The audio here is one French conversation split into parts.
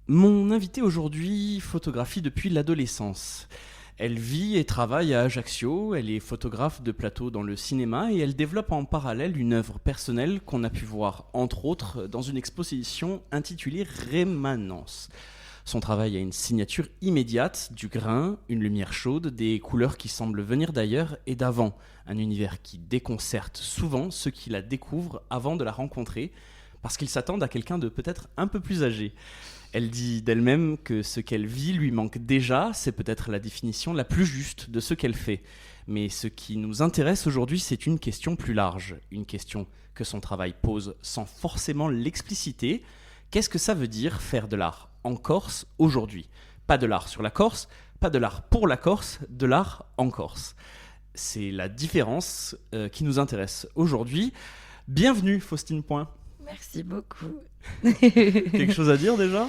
Mon invitée aujourd'hui photographie depuis l'adolescence. Elle vit et travaille à Ajaccio, elle est photographe de plateau dans le cinéma et elle développe en parallèle une œuvre personnelle qu'on a pu voir entre autres dans une exposition intitulée Rémanence. Son travail a une signature immédiate, du grain, une lumière chaude, des couleurs qui semblent venir d'ailleurs et d'avant, un univers qui déconcerte souvent ceux qui la découvrent avant de la rencontrer, parce qu'ils s'attendent à quelqu'un de peut-être un peu plus âgé. Elle dit d'elle-même que ce qu'elle vit lui manque déjà, c'est peut-être la définition la plus juste de ce qu'elle fait. Mais ce qui nous intéresse aujourd'hui, c'est une question plus large, une question que son travail pose sans forcément l'expliciter. Qu'est-ce que ça veut dire faire de l'art en Corse aujourd'hui ? Pas de l'art sur la Corse, pas de l'art pour la Corse, de l'art en Corse. C'est la différence qui nous intéresse aujourd'hui. Bienvenue Faustine Point. Merci beaucoup. Quelque chose à dire déjà ?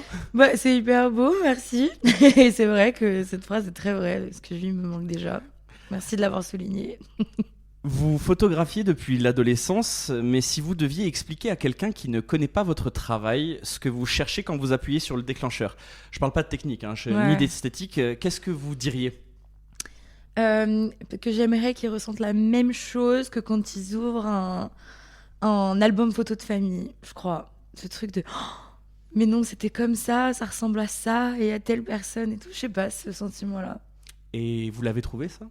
C'est hyper beau, merci. Et c'est vrai que cette phrase est très vraie. Ce que je vis me manque déjà. Merci de l'avoir souligné. Vous photographiez depuis l'adolescence, mais si vous deviez expliquer à quelqu'un qui ne connaît pas votre travail ce que vous cherchez quand vous appuyez sur le déclencheur, je parle pas de technique, ni d'esthétique, qu'est-ce que vous diriez ? Que j'aimerais qu'ils ressentent la même chose que quand ils ouvrent un album photo de famille, je crois. Ce truc de mais non, c'était comme ça ressemble à ça et à telle personne et tout. Je sais pas, ce sentiment-là. Et vous l'avez trouvé ça ?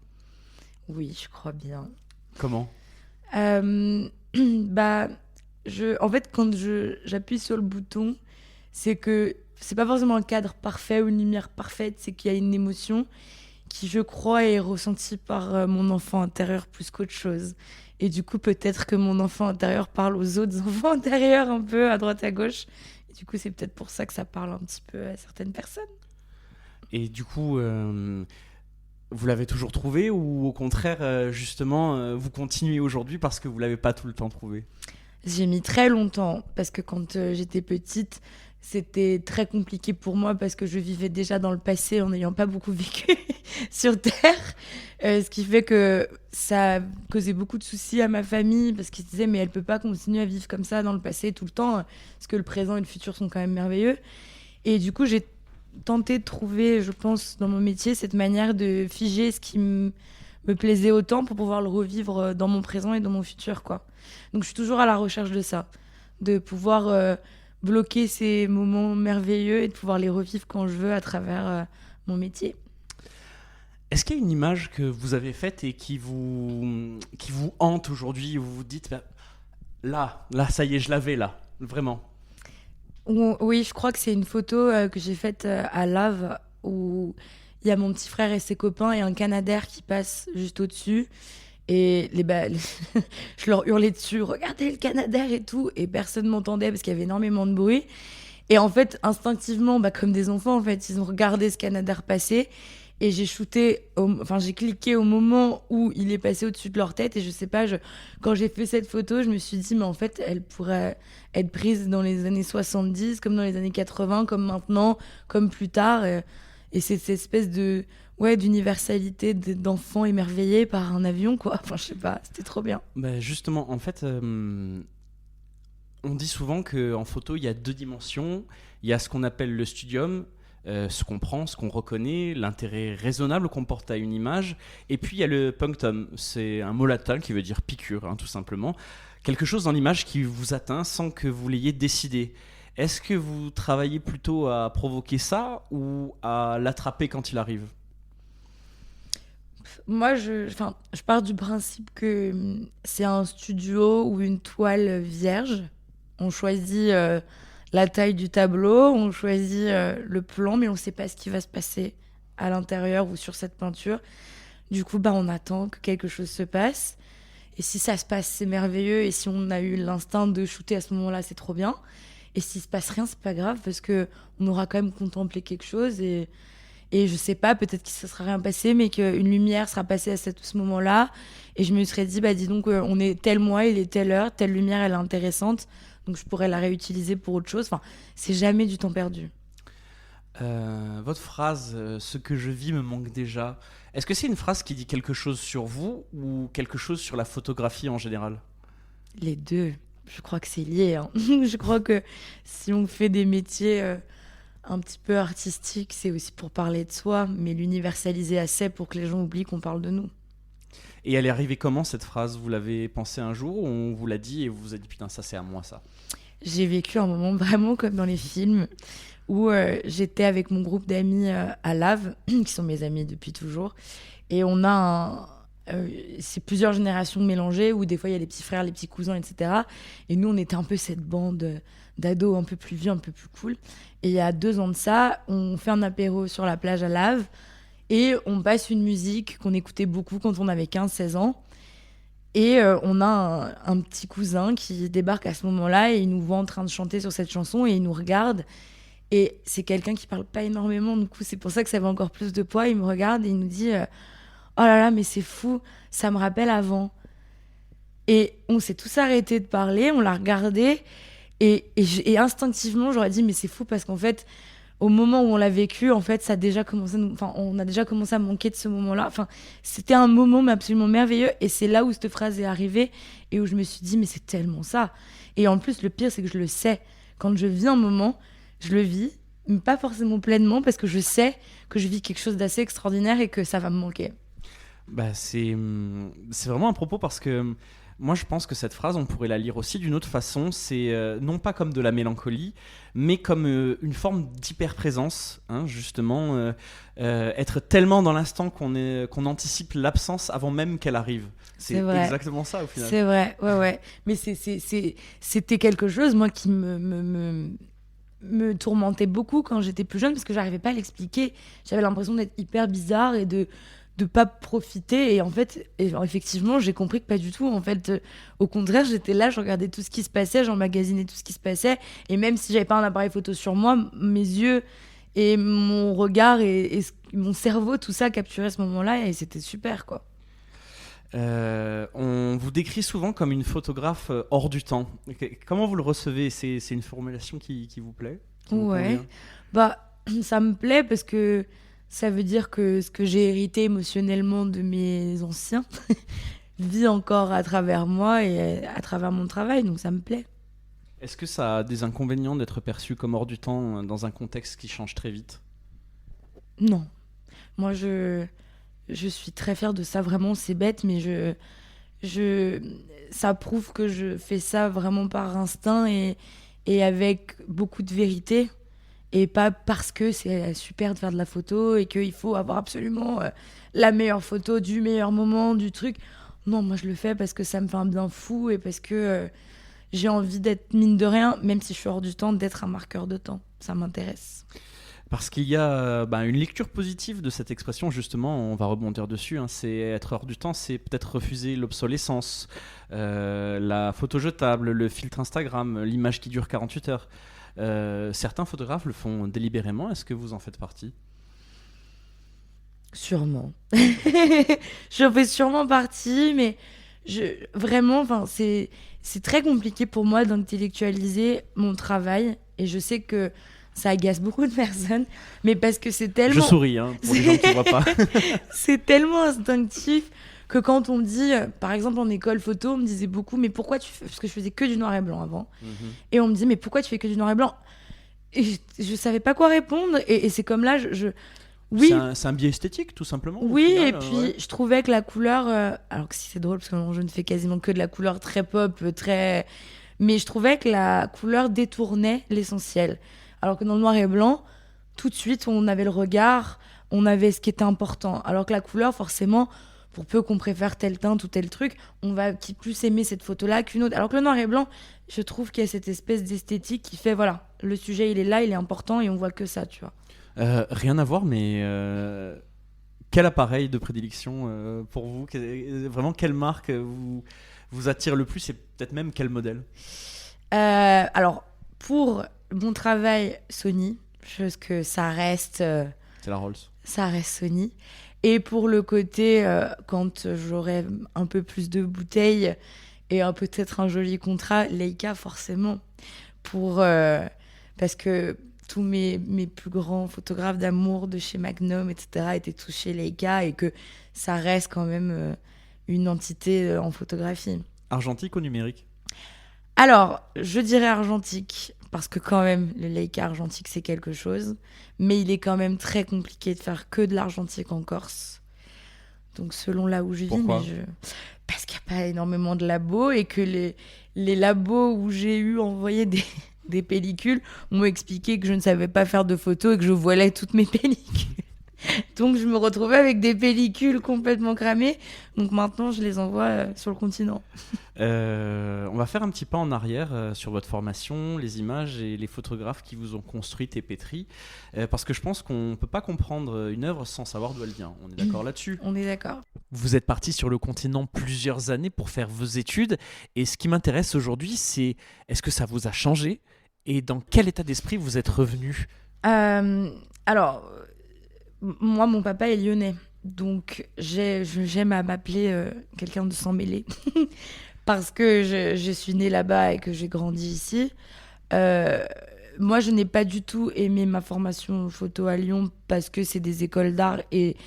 Oui, je crois bien. Comment ? En fait, quand j'appuie sur le bouton, c'est que c'est pas forcément un cadre parfait ou une lumière parfaite, c'est qu'il y a une émotion qui, je crois, est ressentie par mon enfant intérieur plus qu'autre chose. Et du coup, peut-être que mon enfant intérieur parle aux autres enfants intérieurs un peu à droite à gauche. Et du coup, c'est peut-être pour ça que ça parle un petit peu à certaines personnes. Et du coup, vous l'avez toujours trouvé ou au contraire, justement, vous continuez aujourd'hui parce que vous l'avez pas tout le temps trouvé ? J'ai mis très longtemps parce que quand j'étais petite, c'était très compliqué pour moi parce que je vivais déjà dans le passé en n'ayant pas beaucoup vécu sur Terre. Ce qui fait que ça causait beaucoup de soucis à ma famille parce qu'ils se disaient mais elle peut pas continuer à vivre comme ça dans le passé tout le temps parce que le présent et le futur sont quand même merveilleux. Et du coup, j'ai tenté de trouver, je pense, dans mon métier, cette manière de figer ce qui me plaisait autant pour pouvoir le revivre dans mon présent et dans mon futur, quoi. Donc je suis toujours à la recherche de ça, de pouvoir bloquer ces moments merveilleux et de pouvoir les revivre quand je veux à travers mon métier. Est-ce qu'il y a une image que vous avez faite et qui vous hante aujourd'hui, où vous vous dites là, ça y est, je l'avais là, vraiment ? Oui, je crois que c'est une photo que j'ai faite à Lave où il y a mon petit frère et ses copains et un canadair qui passe juste au-dessus. Et je leur hurlais dessus, regardez le canadair et tout, et personne m'entendait parce qu'il y avait énormément de bruit. Et en fait, instinctivement, comme des enfants, en fait, ils ont regardé ce canadair passer, et j'ai j'ai cliqué au moment où il est passé au-dessus de leur tête, et je sais pas, quand j'ai fait cette photo, je me suis dit, mais en fait, elle pourrait être prise dans les années 70, comme dans les années 80, comme maintenant, comme plus tard, et c'est cette espèce d'universalité d'enfants émerveillés par un avion, quoi. Enfin, je sais pas, c'était trop bien. Justement, en fait, on dit souvent qu'en photo, il y a deux dimensions. Il y a ce qu'on appelle le studium, ce qu'on prend, ce qu'on reconnaît, l'intérêt raisonnable qu'on porte à une image. Et puis, il y a le punctum. C'est un mot latin qui veut dire piqûre, tout simplement. Quelque chose dans l'image qui vous atteint sans que vous l'ayez décidé. Est-ce que vous travaillez plutôt à provoquer ça ou à l'attraper quand il arrive ? Moi, je pars du principe que c'est un studio ou une toile vierge. On choisit la taille du tableau, on choisit le plan, mais on ne sait pas ce qui va se passer à l'intérieur ou sur cette peinture. Du coup, on attend que quelque chose se passe. Et si ça se passe, c'est merveilleux. Et si on a eu l'instinct de shooter à ce moment-là, c'est trop bien. Et s'il se passe rien, c'est pas grave parce que on aura quand même contemplé quelque chose et je sais pas, peut-être qu'il ne sera rien passé, mais qu'une lumière sera passée à ce moment-là. Et je me serais dit, dis donc, on est tel mois, il est telle heure, telle lumière, elle est intéressante. Donc je pourrais la réutiliser pour autre chose. Enfin, c'est jamais du temps perdu. Votre phrase « ce que je vis me manque déjà », est-ce que c'est une phrase qui dit quelque chose sur vous ou quelque chose sur la photographie en général ? Les deux. Je crois que c'est lié. Je crois que si on fait des métiers un petit peu artistique, c'est aussi pour parler de soi, mais l'universaliser assez pour que les gens oublient qu'on parle de nous. Et elle est arrivée comment cette phrase? Vous l'avez pensée un jour ou on vous l'a dit et vous vous êtes dit putain ça c'est à moi ça? J'ai vécu un moment vraiment comme dans les films où j'étais avec mon groupe d'amis à Lave, qui sont mes amis depuis toujours, et on a c'est plusieurs générations mélangées où des fois il y a les petits frères, les petits cousins, etc. Et nous on était un peu cette bande d'ados un peu plus vieux, un peu plus cool. Et il y a 2 ans de ça, on fait un apéro sur la plage à Lave et on passe une musique qu'on écoutait beaucoup quand on avait 15-16 ans. Et on a un petit cousin qui débarque à ce moment-là et il nous voit en train de chanter sur cette chanson et il nous regarde. Et c'est quelqu'un qui parle pas énormément, du coup c'est pour ça que ça avait encore plus de poids. Il me regarde et il nous dit oh là là, mais c'est fou, ça me rappelle avant. Et on s'est tous arrêtés de parler, on l'a regardé et instinctivement j'aurais dit mais c'est fou parce qu'en fait au moment où on l'a vécu, en fait, ça a déjà commencé, on a déjà commencé à manquer de ce moment-là. Enfin, c'était un moment mais absolument merveilleux. Et c'est là où cette phrase est arrivée et où je me suis dit, mais c'est tellement ça. Et en plus, le pire, c'est que je le sais. Quand je vis un moment, je le vis, mais pas forcément pleinement, parce que je sais que je vis quelque chose d'assez extraordinaire et que ça va me manquer. Bah, c'est vraiment un propos parce que moi je pense que cette phrase on pourrait la lire aussi d'une autre façon, c'est non pas comme de la mélancolie mais comme une forme d'hyper-présence, hein, justement être tellement dans l'instant qu'on anticipe l'absence avant même qu'elle arrive. C'est exactement ça au final. C'est vrai, ouais. Mais c'était quelque chose moi qui me tourmentait beaucoup quand j'étais plus jeune parce que j'arrivais pas à l'expliquer. J'avais l'impression d'être hyper bizarre et de pas profiter. Et en fait, effectivement, j'ai compris que pas du tout. En fait, au contraire, j'étais là, je regardais tout ce qui se passait, j'emmagasinais tout ce qui se passait. Et même si j'avais pas un appareil photo sur moi, mes yeux et mon regard et mon cerveau, tout ça capturait ce moment-là et c'était super, quoi. On vous décrit souvent comme une photographe hors du temps. Comment vous le recevez? C'est une formulation qui vous plaît? Ouais. Bah, ça me plaît parce que ça veut dire que ce que j'ai hérité émotionnellement de mes anciens vit encore à travers moi et à travers mon travail, donc ça me plaît. Est-ce que ça a des inconvénients d'être perçu comme hors du temps dans un contexte qui change très vite? Non. Moi, je suis très fière de ça, vraiment, c'est bête, mais ça prouve que je fais ça vraiment par instinct et avec beaucoup de vérité. Et pas parce que c'est super de faire de la photo et qu'il faut avoir absolument la meilleure photo du meilleur moment, du truc. Non, moi je le fais parce que ça me fait un bien fou et parce que j'ai envie d'être, mine de rien, même si je suis hors du temps, d'être un marqueur de temps. Ça m'intéresse. Parce qu'il y a une lecture positive de cette expression, justement, on va rebondir dessus, hein, c'est être hors du temps, c'est peut-être refuser l'obsolescence, la photo jetable, le filtre Instagram, l'image qui dure 48 heures. Certains photographes le font délibérément. Est-ce que vous en faites partie? Sûrement. J'en fais sûrement partie, mais vraiment, c'est très compliqué pour moi d'intellectualiser mon travail. Et je sais que ça agace beaucoup de personnes, mais parce que c'est tellement... Je souris, hein, pour les gens qui ne voient pas. C'est tellement instinctif que quand on me dit, par exemple en école photo, on me disait beaucoup, mais pourquoi tu fais... Parce que je faisais que du noir et blanc avant. Et on me dit, mais pourquoi tu fais que du noir et blanc? Et je savais pas quoi répondre. Et c'est comme là, oui. C'est un biais esthétique, tout simplement. Oui, final, et puis je trouvais que la couleur... alors que si c'est drôle, parce que je ne fais quasiment que de la couleur très pop, très... Mais je trouvais que la couleur détournait l'essentiel. Alors que dans le noir et blanc, tout de suite, on avait le regard, on avait ce qui était important. Alors que la couleur, forcément... pour peu qu'on préfère tel teinte ou tel truc, on va plus aimer cette photo-là qu'une autre. Alors que le noir et blanc, je trouve qu'il y a cette espèce d'esthétique qui fait, voilà, le sujet, il est là, il est important et on voit que ça, tu vois. Rien à voir, mais quel appareil de prédilection pour vous? Vraiment, quelle marque vous attire le plus et peut-être même quel modèle? Alors, pour mon travail, Sony, parce que ça reste... c'est la Rolls. Ça reste Sony. Et pour le côté, quand j'aurai un peu plus de bouteilles et peut-être un joli contrat, Leica forcément. Parce que tous mes plus grands photographes d'amour de chez Magnum, etc., étaient tous chez Leica et que ça reste quand même une entité en photographie. Argentique ou numérique? Alors, je dirais argentique parce que quand même, le lake argentique, c'est quelque chose. Mais il est quand même très compliqué de faire que de l'argentique en Corse. Donc selon là où je vis, Pourquoi ? Parce qu'il n'y a pas énormément de labos et que les labos où j'ai eu envoyé des pellicules m'ont expliqué que je ne savais pas faire de photos et que je voilais toutes mes pellicules. Donc je me retrouvais avec des pellicules complètement cramées. Donc maintenant, je les envoie sur le continent. On va faire un petit pas en arrière sur votre formation, les images et les photographes qui vous ont construite et pétri, parce que je pense qu'on ne peut pas comprendre une œuvre sans savoir d'où elle vient. On est d'accord là-dessus ? On est d'accord. Vous êtes parti sur le continent plusieurs années pour faire vos études. Et ce qui m'intéresse aujourd'hui, c'est est-ce que ça vous a changé et dans quel état d'esprit vous êtes revenu ? Alors, moi, mon papa est lyonnais. Donc, j'aime à m'appeler quelqu'un de sans mêlé. Parce que je suis née là-bas et que j'ai grandi ici. Moi, je n'ai pas du tout aimé ma formation photo à Lyon parce que c'est des écoles d'art et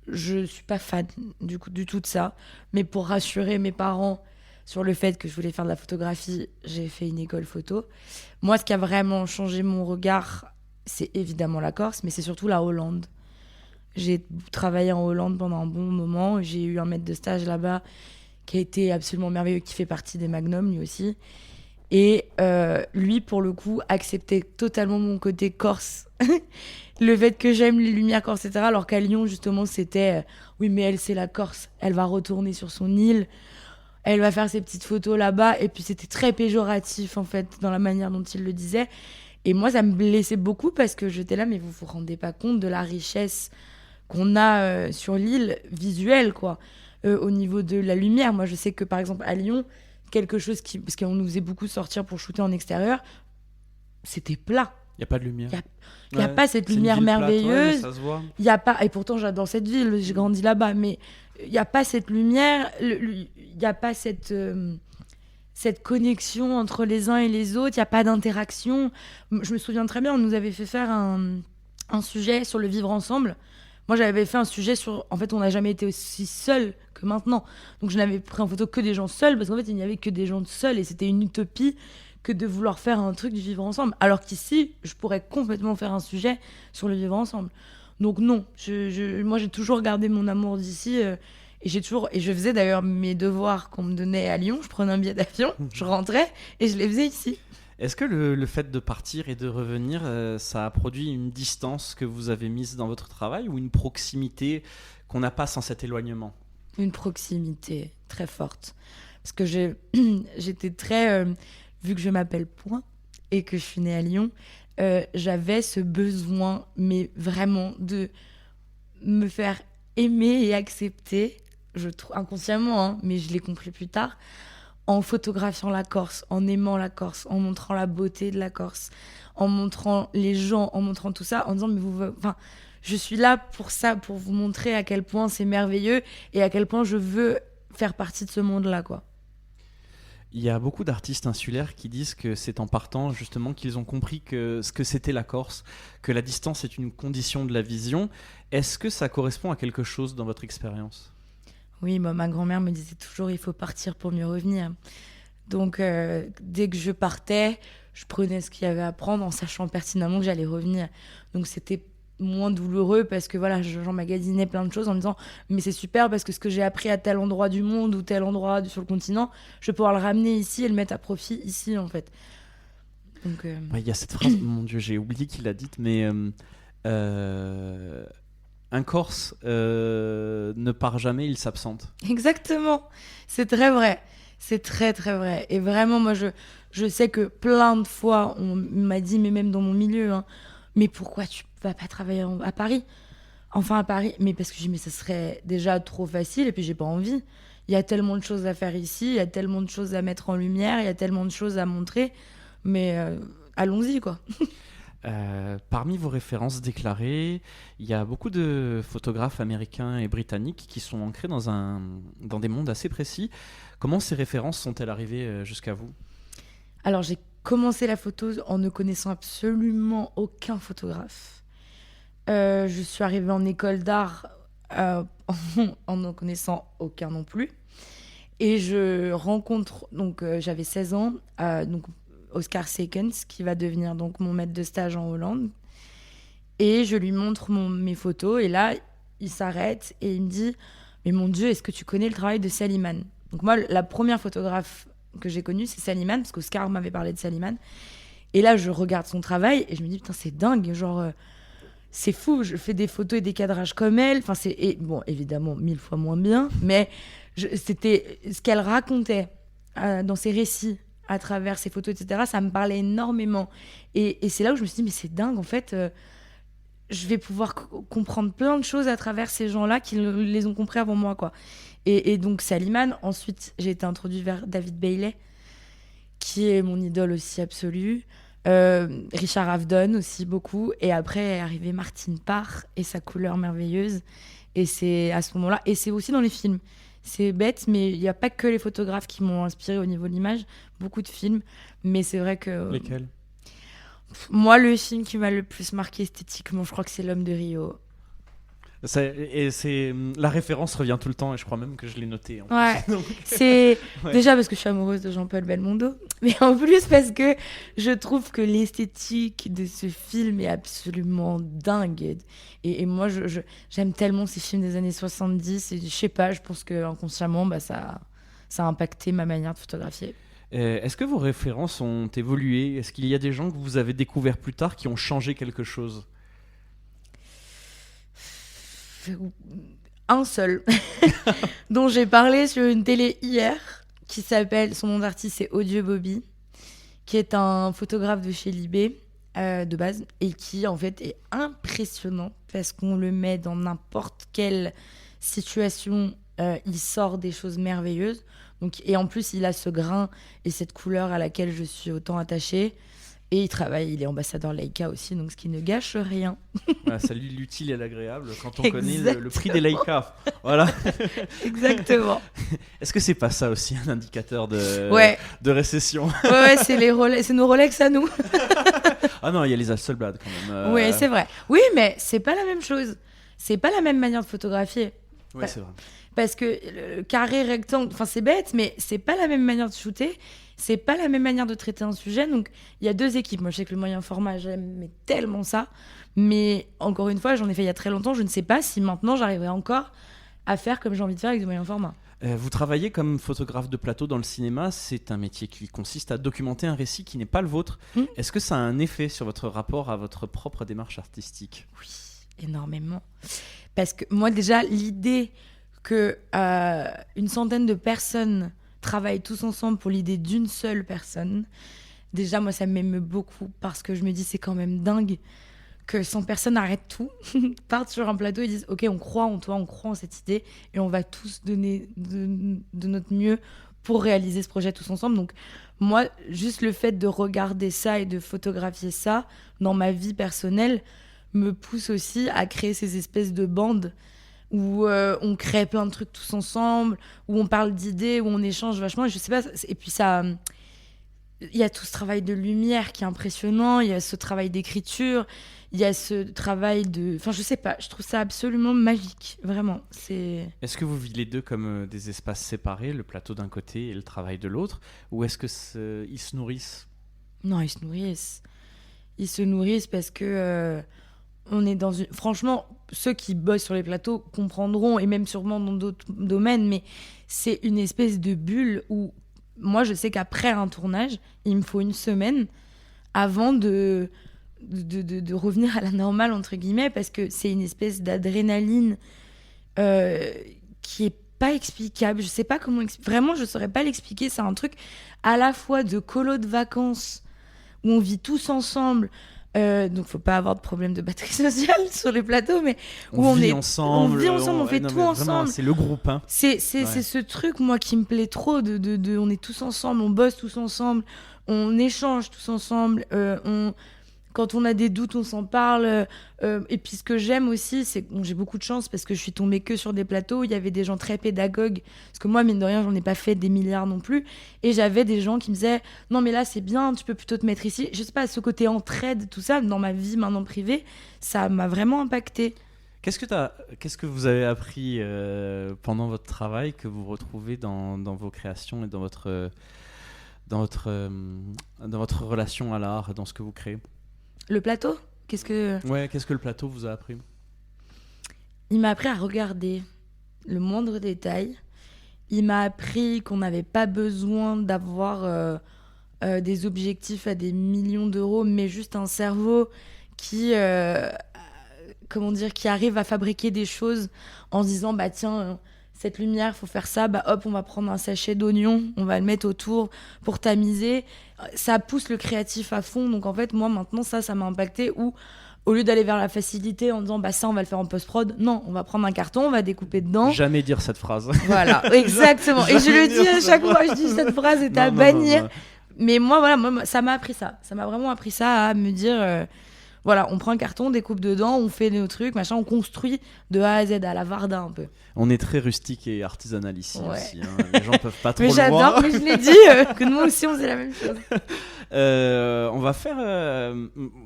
je suis pas fan du tout de ça. Mais pour rassurer mes parents sur le fait que je voulais faire de la photographie, j'ai fait une école photo. Moi, ce qui a vraiment changé mon regard, c'est évidemment la Corse, mais c'est surtout la Hollande. J'ai travaillé en Hollande pendant un bon moment. J'ai eu un maître de stage là-bas qui a été absolument merveilleux, qui fait partie des Magnum, lui aussi. Et lui, pour le coup, acceptait totalement mon côté corse. Le fait que j'aime les lumières corse, etc. Alors qu'à Lyon, justement, c'était oui, mais elle, c'est la Corse. Elle va retourner sur son île. Elle va faire ses petites photos là-bas. Et puis, c'était très péjoratif, en fait, dans la manière dont il le disait. Et moi, ça me blessait beaucoup parce que j'étais là, mais vous vous rendez pas compte de la richesse qu'on a sur l'île visuelle, quoi. Au niveau de la lumière, moi, je sais que, par exemple, à Lyon, quelque chose parce qu'on nous faisait beaucoup sortir pour shooter en extérieur, c'était plat. Il n'y a pas de lumière. Il n'y a pas cette lumière merveilleuse. Ça se voit. Y a pas, et pourtant, j'adore cette ville, j'ai grandi là-bas, mais il n'y a pas cette lumière, il n'y a pas cette connexion entre les uns et les autres, il n'y a pas d'interaction. Je me souviens très bien, on nous avait fait faire un sujet sur le vivre ensemble. Moi, j'avais fait un sujet sur... En fait, on n'a jamais été aussi seuls que maintenant. Donc, je n'avais pris en photo que des gens seuls, parce qu'en fait, il n'y avait que des gens seuls, et c'était une utopie que de vouloir faire un truc du vivre ensemble. Alors qu'ici, je pourrais complètement faire un sujet sur le vivre ensemble. Donc non, moi, j'ai toujours gardé mon amour d'ici, et je faisais d'ailleurs mes devoirs qu'on me donnait à Lyon. Je prenais un billet d'avion, je rentrais, et je les faisais ici. Est-ce que le fait de partir et de revenir, ça a produit une distance que vous avez mise dans votre travail ou une proximité qu'on n'a pas sans cet éloignement ? Une proximité très forte. Parce que j'étais très... vu que je m'appelle Point et que je suis née à Lyon, j'avais ce besoin, mais vraiment, de me faire aimer et accepter, inconsciemment, hein, mais je l'ai compris plus tard, en photographiant la Corse, en aimant la Corse, en montrant la beauté de la Corse, en montrant les gens, en montrant tout ça, en disant mais je suis là pour ça, pour vous montrer à quel point c'est merveilleux et à quel point je veux faire partie de ce monde-là, quoi. Il y a beaucoup d'artistes insulaires qui disent que c'est en partant justement qu'ils ont compris ce que c'était la Corse, que la distance est une condition de la vision. Est-ce que ça correspond à quelque chose dans votre expérience ? Oui, ma grand-mère me disait toujours il faut partir pour mieux revenir. Donc, dès que je partais, je prenais ce qu'il y avait à prendre en sachant pertinemment que j'allais revenir. Donc, c'était moins douloureux parce que voilà, j'emmagasinais plein de choses en me disant mais c'est super parce que ce que j'ai appris à tel endroit du monde ou tel endroit sur le continent, je vais pouvoir le ramener ici et le mettre à profit ici, en fait. Donc, y a cette phrase, mon Dieu, j'ai oublié qu'il l'a dite, mais un Corse ne part jamais, il s'absente. Exactement, c'est très vrai, c'est très très vrai. Et vraiment, moi, je sais que plein de fois, on m'a dit, mais même dans mon milieu, hein, mais pourquoi tu vas pas travailler à Paris ? Enfin, à Paris, mais parce que mais ça serait déjà trop facile et puis j'ai pas envie. Il y a tellement de choses à faire ici, il y a tellement de choses à mettre en lumière, il y a tellement de choses à montrer, mais allons-y, quoi. Parmi vos références déclarées, il y a beaucoup de photographes américains et britanniques qui sont ancrés dans des mondes assez précis. Comment ces références sont-elles arrivées jusqu'à vous ? Alors, j'ai commencé la photo en ne connaissant absolument aucun photographe. Je suis arrivée en école d'art en ne connaissant aucun non plus. Et je rencontre, donc j'avais 16 ans, donc Oscar Seconds, qui va devenir donc mon maître de stage en Hollande. Et je lui montre mes photos. Et là, il s'arrête et il me dit « Mais mon Dieu, est-ce que tu connais le travail de Saliman ?» Donc moi, la première photographe que j'ai connue, c'est Saliman, parce qu'Oscar m'avait parlé de Saliman. Et là, je regarde son travail et je me dis « Putain, c'est dingue, genre... c'est fou, je fais des photos et des cadrages comme elle. » Enfin, bon, évidemment, 1000 fois moins bien, mais c'était ce qu'elle racontait dans ses récits, à travers ses photos, etc. Ça me parlait énormément. Et c'est là où je me suis dit « Mais c'est dingue, en fait... je vais pouvoir comprendre plein de choses à travers ces gens-là qui les ont compris avant moi, quoi. » Et donc Saliman, ensuite j'ai été introduite vers David Bailey, qui est mon idole aussi absolue. Richard Avedon aussi beaucoup. Et après est arrivé Martine Parr et sa couleur merveilleuse. Et c'est à ce moment-là, et c'est aussi dans les films. C'est bête, mais il n'y a pas que les photographes qui m'ont inspirée au niveau de l'image. Beaucoup de films, mais c'est vrai que... Lesquels ? Moi, le film qui m'a le plus marqué esthétiquement, je crois que c'est L'Homme de Rio. La référence revient tout le temps et je crois même que je l'ai noté. Ouais, Donc... c'est Ouais. déjà parce que je suis amoureuse de Jean-Paul Belmondo, mais en plus parce que je trouve que l'esthétique de ce film est absolument dingue. Et moi, j'aime tellement ces films des années 70 et je sais pas, je pense que inconsciemment, ça a impacté ma manière de photographier. Est-ce que vos références ont évolué ? Est-ce qu'il y a des gens que vous avez découverts plus tard qui ont changé quelque chose ? Un seul, dont j'ai parlé sur une télé hier, qui s'appelle, son nom d'artiste c'est Odieux Bobby, qui est un photographe de chez Libé de base, et qui en fait est impressionnant parce qu'on le met dans n'importe quelle situation, il sort des choses merveilleuses. Donc, et en plus, il a ce grain et cette couleur à laquelle je suis autant attachée. Et il est ambassadeur Leica aussi, donc ce qui ne gâche rien. Voilà, ça lie l'utile et l'agréable quand on Exactement. connaît le prix des Leica. Voilà. Exactement. Est-ce que c'est pas ça aussi un indicateur de récession ? Ouais, c'est nos Rolex à nous. Ah non, il y a les Hasselblad quand même. Oui, c'est vrai. Oui, mais c'est pas la même chose. C'est pas la même manière de photographier. Oui, c'est vrai. Parce que le carré, rectangle, enfin c'est bête, mais c'est pas la même manière de shooter, c'est pas la même manière de traiter un sujet. Donc il y a deux équipes. Moi je sais que le moyen format, j'aime tellement ça. Mais encore une fois, j'en ai fait il y a très longtemps. Je ne sais pas si maintenant j'arriverai encore à faire comme j'ai envie de faire avec du moyen format. Vous travaillez comme photographe de plateau dans le cinéma. C'est un métier qui consiste à documenter un récit qui n'est pas le vôtre. Est-ce que ça a un effet sur votre rapport à votre propre démarche artistique ? Oui, énormément. Parce que moi déjà, l'idée que une centaine de personnes travaillent tous ensemble pour l'idée d'une seule personne, déjà moi ça m'émeut beaucoup parce que je me dis c'est quand même dingue que 100 personnes arrêtent tout, partent sur un plateau et disent ok, on croit en toi, on croit en cette idée et on va tous donner de notre mieux pour réaliser ce projet tous ensemble. Donc moi, juste le fait de regarder ça et de photographier ça dans ma vie personnelle me pousse aussi à créer ces espèces de bandes où on crée plein de trucs tous ensemble, où on parle d'idées, où on échange vachement. Et je sais pas, et puis ça, il y a tout ce travail de lumière qui est impressionnant, il y a ce travail d'écriture, il y a ce travail de... Enfin, je sais pas, je trouve ça absolument magique, vraiment. Est-ce que vous vivez les deux comme des espaces séparés, le plateau d'un côté et le travail de l'autre, ou est-ce que ils se nourrissent ? Non, ils se nourrissent. Ils se nourrissent parce que on est dans une... Franchement, ceux qui bossent sur les plateaux comprendront, et même sûrement dans d'autres domaines, mais c'est une espèce de bulle où moi, je sais qu'après un tournage, il me faut une semaine avant de revenir à la normale, entre guillemets, parce que c'est une espèce d'adrénaline qui est pas explicable. Je sais pas comment... Vraiment, je saurais pas l'expliquer. C'est un truc à la fois de colo de vacances, où on vit tous ensemble... donc faut pas avoir de problème de batterie sociale sur les plateaux, mais où on vit ensemble, on fait tout ensemble. C'est le groupe, hein. C'est ce truc, moi, qui me plaît trop, on est tous ensemble, on bosse tous ensemble, on échange tous ensemble, quand on a des doutes, on s'en parle. Et puis ce que j'aime aussi, c'est que j'ai beaucoup de chance parce que je suis tombée que sur des plateaux où il y avait des gens très pédagogues. Parce que moi, mine de rien, j'en ai pas fait des milliards non plus. Et j'avais des gens qui me disaient « Non, mais là, c'est bien, tu peux plutôt te mettre ici. » Je sais pas, ce côté entraide, tout ça, dans ma vie maintenant privée, ça m'a vraiment impactée. Qu'est-ce que vous avez appris pendant votre travail que vous retrouvez dans vos créations et dans dans votre relation à l'art, dans ce que vous créez? Le plateau, qu'est-ce que... Ouais, qu'est-ce que le plateau vous a appris? Il m'a appris à regarder le moindre détail. Il m'a appris qu'on n'avait pas besoin d'avoir des objectifs à des millions d'euros, mais juste un cerveau qui, qui arrive à fabriquer des choses en se disant, bah tiens, cette lumière, faut faire ça, bah hop, on va prendre un sachet d'oignon, on va le mettre autour pour tamiser. Ça pousse le créatif à fond. Donc en fait, moi maintenant, ça m'a impacté où au lieu d'aller vers la facilité en disant bah ça on va le faire en post-prod, non, on va prendre un carton, on va découper dedans. Jamais dire cette phrase. Voilà, exactement. Et je le dis à chaque fois, je dis cette phrase est à bannir. Non. Mais moi, voilà, ça m'a appris ça. Ça m'a vraiment appris ça à me dire, voilà, on prend un carton, on découpe dedans, on fait nos trucs, machin, on construit de A à Z, à la Varda un peu. On est très rustique et artisanal ici aussi. Hein. Les gens peuvent pas trop mais le voir. Mais j'adore, mais je l'ai dit, que nous aussi on faisait la même chose. On va faire...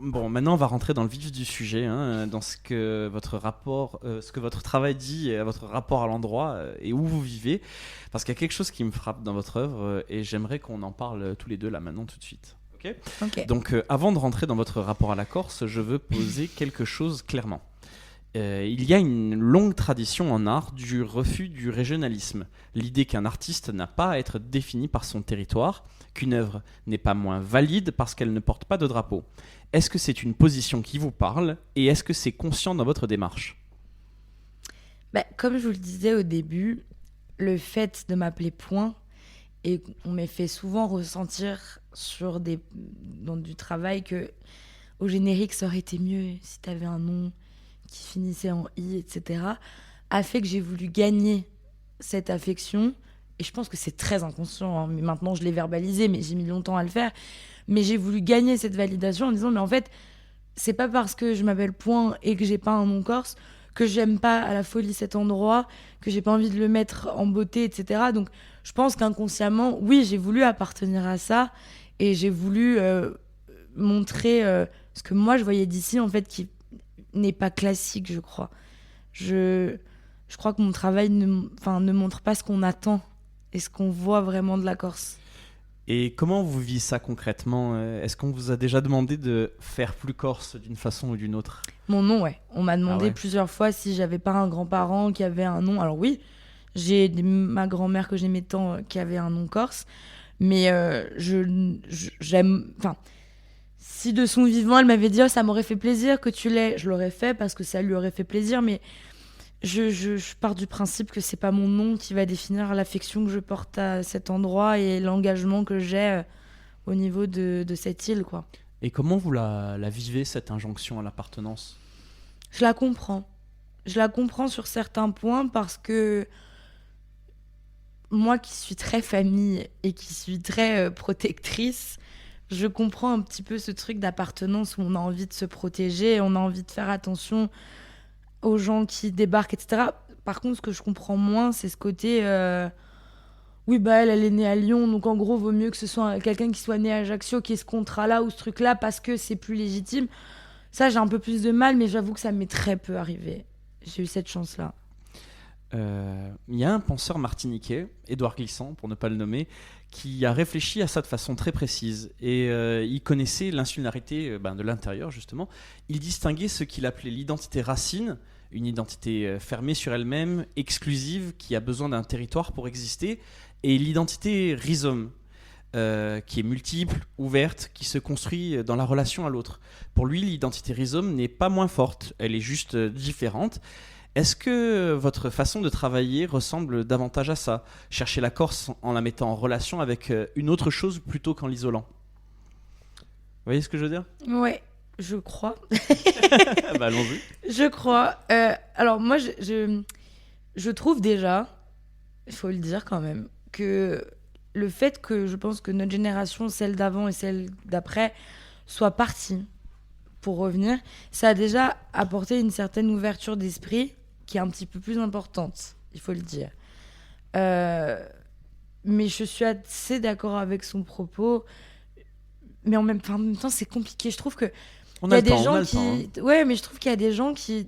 Bon, maintenant on va rentrer dans le vif du sujet, hein, dans ce que votre rapport, ce que votre travail dit, votre rapport à l'endroit et où vous vivez. Parce qu'il y a quelque chose qui me frappe dans votre œuvre et j'aimerais qu'on en parle tous les deux là maintenant tout de suite. Okay. Donc avant de rentrer dans votre rapport à la Corse, je veux poser quelque chose clairement. Il y a une longue tradition en art du refus du régionalisme. L'idée qu'un artiste n'a pas à être défini par son territoire, qu'une œuvre n'est pas moins valide parce qu'elle ne porte pas de drapeau. Est-ce que c'est une position qui vous parle et est-ce que c'est conscient dans votre démarche? Comme je vous le disais au début, le fait de m'appeler Point, et on m'a fait souvent ressentir dans du travail que au générique ça aurait été mieux si t'avais un nom qui finissait en i, etc., a fait que j'ai voulu gagner cette affection. Et je pense que c'est très inconscient, hein, mais maintenant je l'ai verbalisé, mais j'ai mis longtemps à le faire. Mais j'ai voulu gagner cette validation en disant mais en fait c'est pas parce que je m'appelle Point et que j'ai pas un nom corse que j'aime pas à la folie cet endroit, que j'ai pas envie de le mettre en beauté, etc. Donc je pense qu'inconsciemment, oui, j'ai voulu appartenir à ça et j'ai voulu montrer ce que moi je voyais d'ici, en fait, qui n'est pas classique, je crois. Je crois que mon travail ne montre pas ce qu'on attend et ce qu'on voit vraiment de la Corse. Et comment vous vivez ça concrètement? Est-ce qu'on vous a déjà demandé de faire plus corse d'une façon ou d'une autre? Mon nom, ouais. On m'a demandé plusieurs fois si j'avais pas un grand-parent qui avait un nom. Alors oui, j'ai ma grand-mère que j'aimais tant qui avait un nom corse, mais j'aime... Enfin, si de son vivant, elle m'avait dit « Oh, ça m'aurait fait plaisir que tu l'aies », je l'aurais fait parce que ça lui aurait fait plaisir, mais je pars du principe que c'est pas mon nom qui va définir l'affection que je porte à cet endroit et l'engagement que j'ai au niveau de cette île, quoi. Et comment vous la vivez, cette injonction à l'appartenance? Je la comprends. Je la comprends sur certains points parce que moi qui suis très famille et qui suis très protectrice, je comprends un petit peu ce truc d'appartenance où on a envie de se protéger, on a envie de faire attention aux gens qui débarquent, etc. Par contre, ce que je comprends moins, c'est ce côté... Oui, elle est née à Lyon, donc en gros, vaut mieux que ce soit quelqu'un qui soit né à Ajaccio qui ait ce contrat-là ou ce truc-là parce que c'est plus légitime. Ça, j'ai un peu plus de mal, mais j'avoue que ça m'est très peu arrivé. J'ai eu cette chance-là. Il y a un penseur martiniquais, Édouard Glissant, pour ne pas le nommer, qui a réfléchi à ça de façon très précise. Et il connaissait l'insularité de l'intérieur, justement. Il distinguait ce qu'il appelait l'identité racine, une identité fermée sur elle-même, exclusive, qui a besoin d'un territoire pour exister, et l'identité rhizome, qui est multiple, ouverte, qui se construit dans la relation à l'autre. Pour lui, l'identité rhizome n'est pas moins forte, elle est juste différente. Est-ce que votre façon de travailler ressemble davantage à ça? Chercher la Corse en la mettant en relation avec une autre chose plutôt qu'en l'isolant? Vous voyez ce que je veux dire? Ouais, je crois. Allons-y. Je crois. Alors moi, je trouve déjà, il faut le dire quand même, que le fait que je pense que notre génération, celle d'avant et celle d'après, soit partie pour revenir, ça a déjà apporté une certaine ouverture d'esprit qui est un petit peu plus importante, il faut le dire. Mais je suis assez d'accord avec son propos, mais en même temps, c'est compliqué. Je trouve que il y a des gens qui... Ouais, mais je trouve qu'il y a des gens qui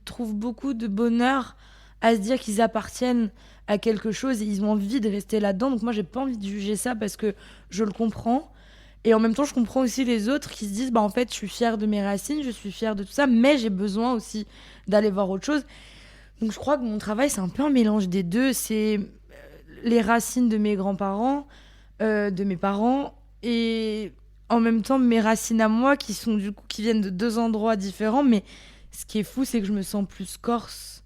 trouvent beaucoup de bonheur à se dire qu'ils appartiennent à quelque chose et ils ont envie de rester là-dedans. Donc moi, j'ai pas envie de juger ça parce que je le comprends. Et en même temps, je comprends aussi les autres qui se disent, en fait, je suis fière de mes racines, je suis fière de tout ça, mais j'ai besoin aussi d'aller voir autre chose. Donc je crois que mon travail, c'est un peu un mélange des deux. C'est les racines de mes grands-parents, de mes parents, et en même temps mes racines à moi qui sont du coup qui viennent de deux endroits différents. Mais ce qui est fou, c'est que je me sens plus corse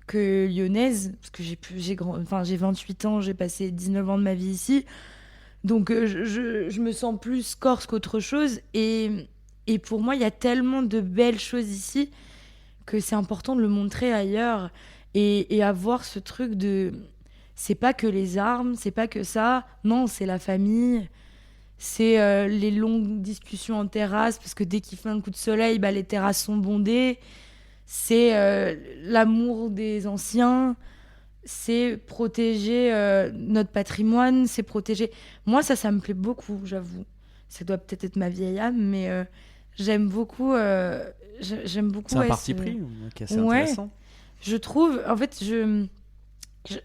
que lyonnaise, parce que j'ai 28 ans, j'ai passé 19 ans de ma vie ici. Donc je me sens plus corse qu'autre chose. Et pour moi, il y a tellement de belles choses ici que c'est important de le montrer ailleurs. Et avoir ce truc de... C'est pas que les armes, c'est pas que ça. Non, c'est la famille. C'est les longues discussions en terrasse, parce que dès qu'il fait un coup de soleil, les terrasses sont bondées. C'est l'amour des anciens. C'est protéger notre patrimoine, c'est protéger... Moi, ça me plaît beaucoup, j'avoue. Ça doit peut-être être ma vieille âme, mais j'aime beaucoup... j'aime beaucoup... C'est un parti pris qui est assez Ouais. intéressant. Je trouve... En fait,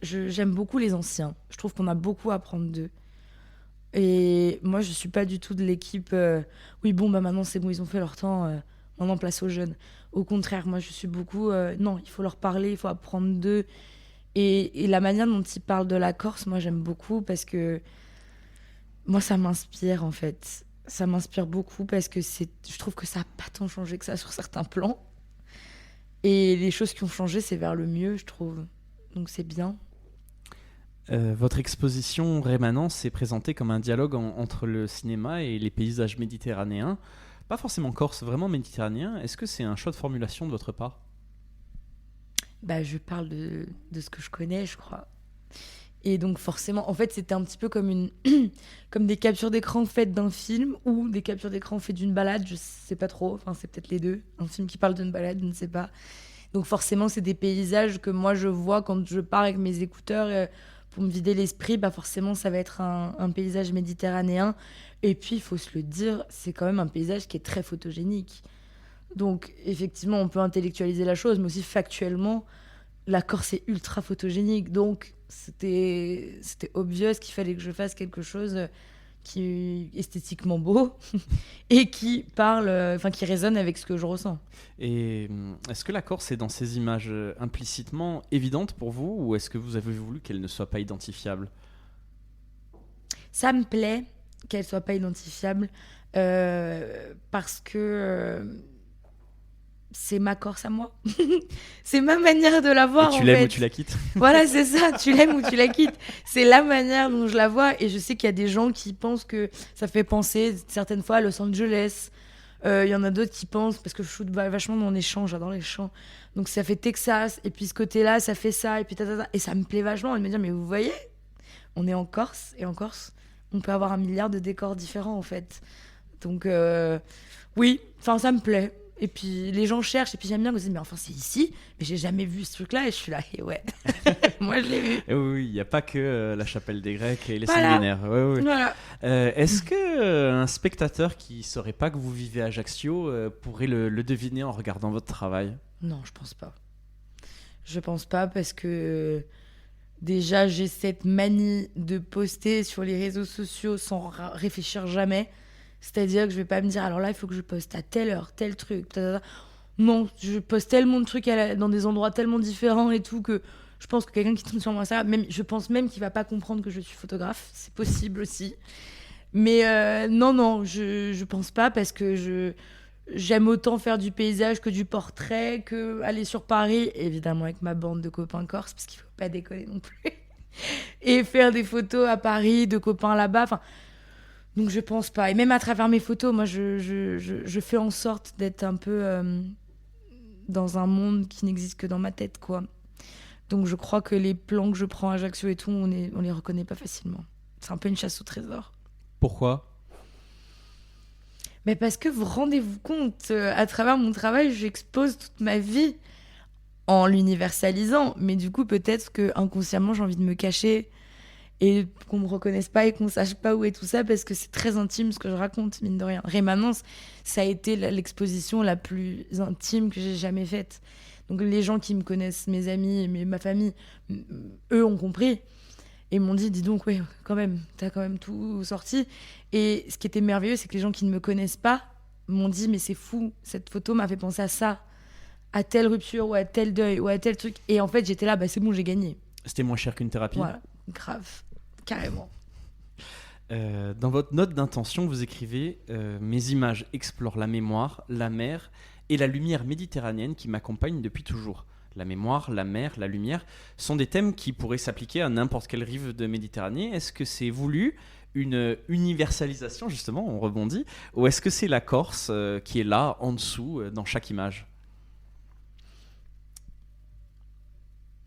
j'aime beaucoup les anciens. Je trouve qu'on a beaucoup à apprendre d'eux. Et moi, je suis pas du tout de l'équipe... oui, maintenant, c'est bon, ils ont fait leur temps. Maintenant, place aux jeunes. Au contraire, moi, je suis beaucoup... non, il faut leur parler, il faut apprendre d'eux. Et la manière dont ils parlent de la Corse, moi, j'aime beaucoup parce que moi, ça m'inspire, en fait. Ça m'inspire beaucoup parce que je trouve que ça n'a pas tant changé que ça sur certains plans. Et les choses qui ont changé, c'est vers le mieux, je trouve. Donc, c'est bien. Votre exposition Rémanence est présentée comme un dialogue entre le cinéma et les paysages méditerranéens. Pas forcément corse, vraiment méditerranéen. Est-ce que c'est un choix de formulation de votre part ? Je parle de ce que je connais, je crois. Et donc forcément, en fait, c'était un petit peu comme comme des captures d'écran faites d'un film ou des captures d'écran faites d'une balade, je sais pas trop. Enfin, c'est peut-être les deux. Un film qui parle d'une balade, je ne sais pas. Donc forcément, c'est des paysages que moi, je vois quand je pars avec mes écouteurs pour me vider l'esprit. Forcément, ça va être un paysage méditerranéen. Et puis, il faut se le dire, c'est quand même un paysage qui est très photogénique. Donc, effectivement, on peut intellectualiser la chose, mais aussi factuellement, la Corse est ultra photogénique. Donc, c'était obvious qu'il fallait que je fasse quelque chose qui est esthétiquement beau et qui parle, qui résonne avec ce que je ressens. Et est-ce que la Corse est dans ces images implicitement évidente pour vous, ou est-ce que vous avez voulu qu'elle ne soit pas identifiable ? Ça me plaît qu'elle soit pas identifiable parce que c'est ma Corse à moi. C'est ma manière de la voir. Et tu l'aimes ou tu la quittes ? Voilà, c'est ça. Tu l'aimes ou tu la quittes. C'est la manière dont je la vois. Et je sais qu'il y a des gens qui pensent que ça fait penser certaines fois à Los Angeles. Il y en a d'autres qui pensent, parce que je shoot vachement dans les champs, j'adore les champs. Donc ça fait Texas. Et puis ce côté-là, ça fait ça. Et puis et ça me plaît vachement. Et de me dire, mais vous voyez, on est en Corse. Et en Corse, on peut avoir 1 milliard de décors différents, en fait. Donc oui, ça me plaît. Et puis les gens cherchent, et puis j'aime bien que vous dites, mais enfin c'est ici, mais j'ai jamais vu ce truc-là, et je suis là, et ouais, moi je l'ai vu. Et oui, il n'y a pas que la chapelle des Grecs et les Voilà. séminaires. Oui. Voilà. Est-ce que un spectateur qui ne saurait pas que vous vivez à Ajaccio pourrait le deviner en regardant votre travail ? Non, je pense pas. Je pense pas parce que déjà j'ai cette manie de poster sur les réseaux sociaux sans réfléchir jamais. C'est-à-dire que je vais pas me dire, alors là, il faut que je poste à telle heure, tel truc. Non, je poste tellement de trucs dans des endroits tellement différents et tout que je pense que quelqu'un qui tombe sur moi, je pense même qu'il va pas comprendre que je suis photographe. C'est possible aussi. Mais non, je pense pas parce que j'aime autant faire du paysage que du portrait, que aller sur Paris, évidemment avec ma bande de copains corses, parce qu'il faut pas déconner non plus. Et faire des photos à Paris de copains là-bas. Donc je pense pas. Et même à travers mes photos, moi je fais en sorte d'être un peu dans un monde qui n'existe que dans ma tête, quoi. Donc je crois que les plans que je prends à Ajaccio et tout, on les reconnaît pas facilement. C'est un peu une chasse au trésor. Pourquoi ? Mais parce que vous rendez-vous compte, à travers mon travail, j'expose toute ma vie en l'universalisant. Mais du coup, peut-être que inconsciemment, j'ai envie de me cacher et qu'on me reconnaisse pas et qu'on sache pas où est tout ça, parce que c'est très intime ce que je raconte, mine de rien. Rémanence, ça a été l'exposition la plus intime que j'ai jamais faite. Donc les gens qui me connaissent, mes amis, ma famille, eux ont compris et m'ont dit, dis donc, ouais, quand même, t'as quand même tout sorti. Et ce qui était merveilleux, c'est que les gens qui ne me connaissent pas m'ont dit, mais c'est fou, cette photo m'a fait penser à ça, à telle rupture ou à tel deuil ou à tel truc. Et en fait, j'étais là, bah c'est bon, j'ai gagné. C'était moins cher qu'une thérapie. Voilà, grave, carrément. Dans votre note d'intention, vous écrivez mes images explorent la mémoire, la mer et la lumière méditerranéenne qui m'accompagnent depuis toujours. La mémoire, la mer, la lumière sont des thèmes qui pourraient s'appliquer à n'importe quelle rive de Méditerranée. Est-ce que c'est voulu, une universalisation justement, on rebondit, ou est-ce que c'est la Corse qui est là, en dessous, dans chaque image ?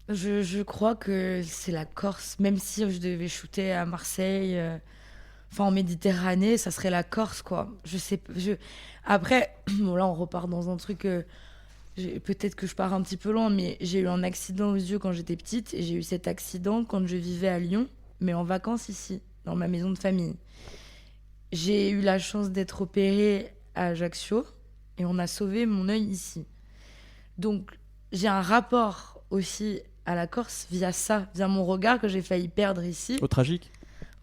Je crois que c'est la Corse, même si je devais shooter à Marseille, en Méditerranée, ça serait la Corse, quoi. Je sais, Après, bon, là, on repart dans un truc. Peut-être que je pars un petit peu loin, mais j'ai eu un accident aux yeux quand j'étais petite, et j'ai eu cet accident quand je vivais à Lyon, mais en vacances ici, dans ma maison de famille. J'ai eu la chance d'être opérée à Ajaccio, et on a sauvé mon œil ici. Donc, j'ai un rapport aussi à la Corse via ça, via mon regard que j'ai failli perdre ici. Au tragique ?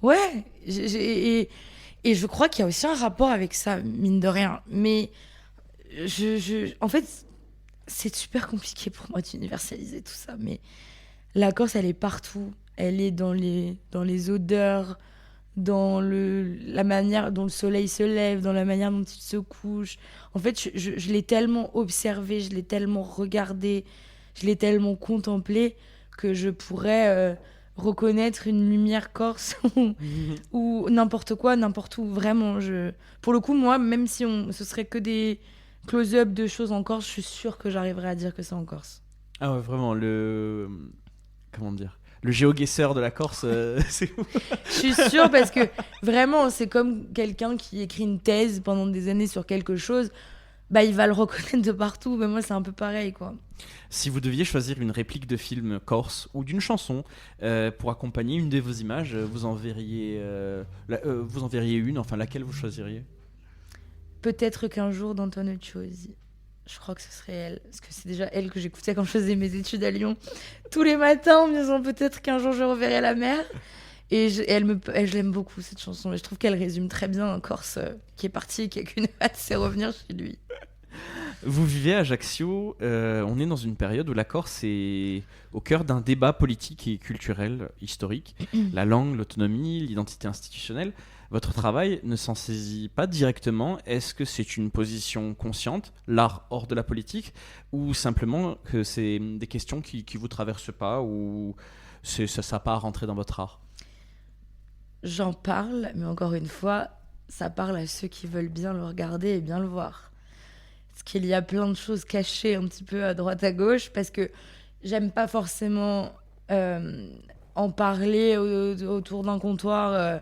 Ouais, et je crois qu'il y a aussi un rapport avec ça, mine de rien. Mais en fait, c'est super compliqué pour moi d'universaliser tout ça. Mais la Corse, elle est partout. Elle est dans les odeurs, dans la manière dont le soleil se lève, dans la manière dont il se couche. En fait, je l'ai tellement observé, je l'ai tellement regardé, je l'ai tellement contemplé que je pourrais reconnaître une lumière corse ou n'importe quoi, n'importe où. Vraiment, pour le coup, moi, même si ce serait que des close-up de choses en Corse, je suis sûre que j'arriverai à dire que c'est en Corse. Ah ouais, vraiment, comment dire, le géoguesseur de la Corse, c'est où ? Je suis sûre parce que vraiment, c'est comme quelqu'un qui écrit une thèse pendant des années sur quelque chose. Bah, il va le reconnaître de partout. Mais moi, c'est un peu pareil, quoi. Si vous deviez choisir une réplique de film corse ou d'une chanson pour accompagner une de vos images, vous en verriez une, enfin laquelle vous choisiriez ? Peut-être qu'un jour d'Antonio Ciosi. Je crois que ce serait elle. Parce que c'est déjà elle que j'écoutais quand je faisais mes études à Lyon. Tous les matins en me disant peut-être qu'un jour je reverrai la mer. Et je l'aime beaucoup cette chanson. Et je trouve qu'elle résume très bien un Corse qui est parti et qui a qu'une hâte, c'est revenir chez lui. Vous vivez à Ajaccio, on est dans une période où la Corse est au cœur d'un débat politique et culturel historique. La langue, l'autonomie, l'identité institutionnelle. Votre travail ne s'en saisit pas directement. Est-ce que c'est une position consciente, l'art hors de la politique, ou simplement que c'est des questions qui vous traversent pas, ou ça n'a pas à rentrer dans votre art ? J'en parle, mais encore une fois, ça parle à ceux qui veulent bien le regarder et bien le voir. Parce qu'il y a plein de choses cachées un petit peu à droite à gauche, parce que j'aime pas forcément en parler autour d'un comptoir,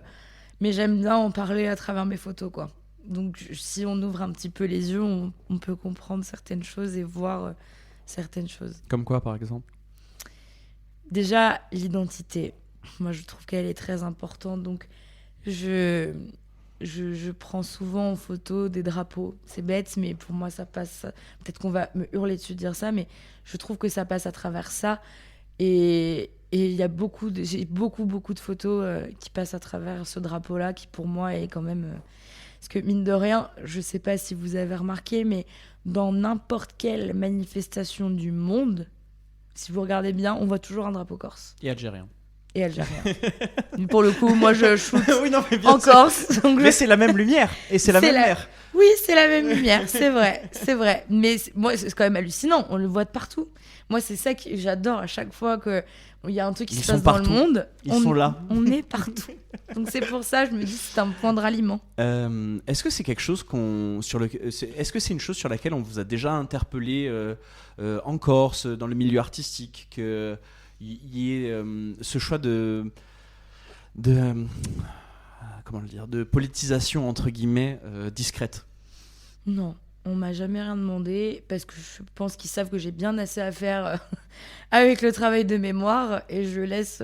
mais j'aime bien en parler à travers mes photos, quoi. Donc si on ouvre un petit peu les yeux, on peut comprendre certaines choses et voir certaines choses. Comme quoi, par exemple ? Déjà, l'identité. Moi, je trouve qu'elle est très importante. Donc, je prends souvent en photo des drapeaux. C'est bête, mais pour moi, ça passe. Peut-être qu'on va me hurler dessus de dire ça, mais je trouve que ça passe à travers ça. Et il y a j'ai beaucoup de photos qui passent à travers ce drapeau-là, qui pour moi est quand même. Parce que mine de rien, je sais pas si vous avez remarqué, mais dans n'importe quelle manifestation du monde, si vous regardez bien, on voit toujours un drapeau corse. Et algérien. Et algérien. Pour le coup, moi je shoot oui, non, mais bien en Corse. Donc mais c'est la même lumière et c'est la même mer. Oui, c'est la même lumière, c'est vrai. Mais moi, c'est quand même hallucinant, on le voit de partout. Moi, c'est ça que j'adore à chaque fois qu'il y a un truc qui se passe dans le monde. Ils sont là. On est partout. Donc c'est pour ça, je me dis, c'est un point de ralliement. Est-ce que c'est quelque chose est-ce que c'est une chose sur laquelle on vous a déjà interpellé en Corse, dans le milieu artistique, que il y ait ce choix comment le dire, de politisation entre guillemets discrète? Non, on m'a jamais rien demandé parce que je pense qu'ils savent que j'ai bien assez à faire avec le travail de mémoire et je laisse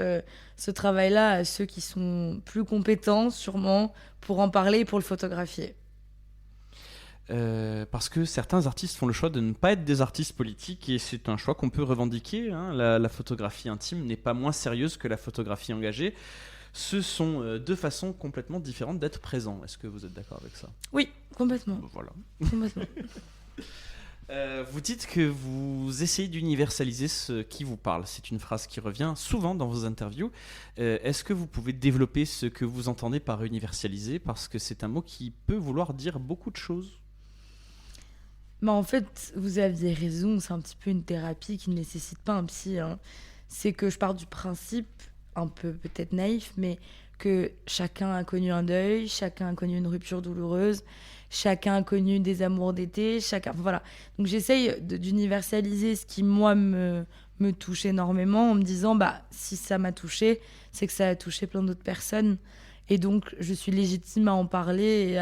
ce travail-là à ceux qui sont plus compétents sûrement pour en parler et pour le photographier. parce que certains artistes font le choix de ne pas être des artistes politiques et c'est un choix qu'on peut revendiquer. Hein. La photographie intime n'est pas moins sérieuse que la photographie engagée. Ce sont deux façons complètement différentes d'être présent. Est-ce que vous êtes d'accord avec ça ? Oui, complètement. Voilà. Complètement. Vous dites que vous essayez d'universaliser ce qui vous parle. C'est une phrase qui revient souvent dans vos interviews. Est-ce que vous pouvez développer ce que vous entendez par universaliser ? Parce que c'est un mot qui peut vouloir dire beaucoup de choses. Bah en fait, vous aviez raison, c'est un petit peu une thérapie qui ne nécessite pas un psy. Hein. C'est que je pars du principe, un peu peut-être naïf, mais que chacun a connu un deuil, chacun a connu une rupture douloureuse, chacun a connu des amours d'été, chacun... Voilà. Donc j'essaye d'universaliser ce qui, moi, me touche énormément en me disant, bah, si ça m'a touché, c'est que ça a touché plein d'autres personnes. Et donc, je suis légitime à en parler et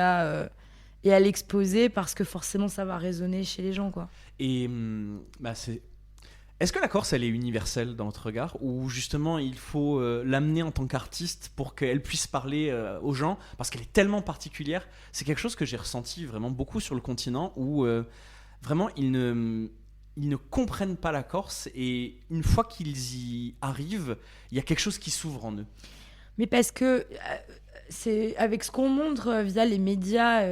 à l'exposer parce que forcément, ça va résonner chez les gens, quoi. Et c'est... Est-ce que la Corse, elle est universelle dans votre regard ou justement il faut l'amener en tant qu'artiste pour qu'elle puisse parler aux gens parce qu'elle est tellement particulière. C'est quelque chose que j'ai ressenti vraiment beaucoup sur le continent où vraiment ils ne comprennent pas la Corse et une fois qu'ils y arrivent, il y a quelque chose qui s'ouvre en eux. Mais parce que c'est avec ce qu'on montre via les médias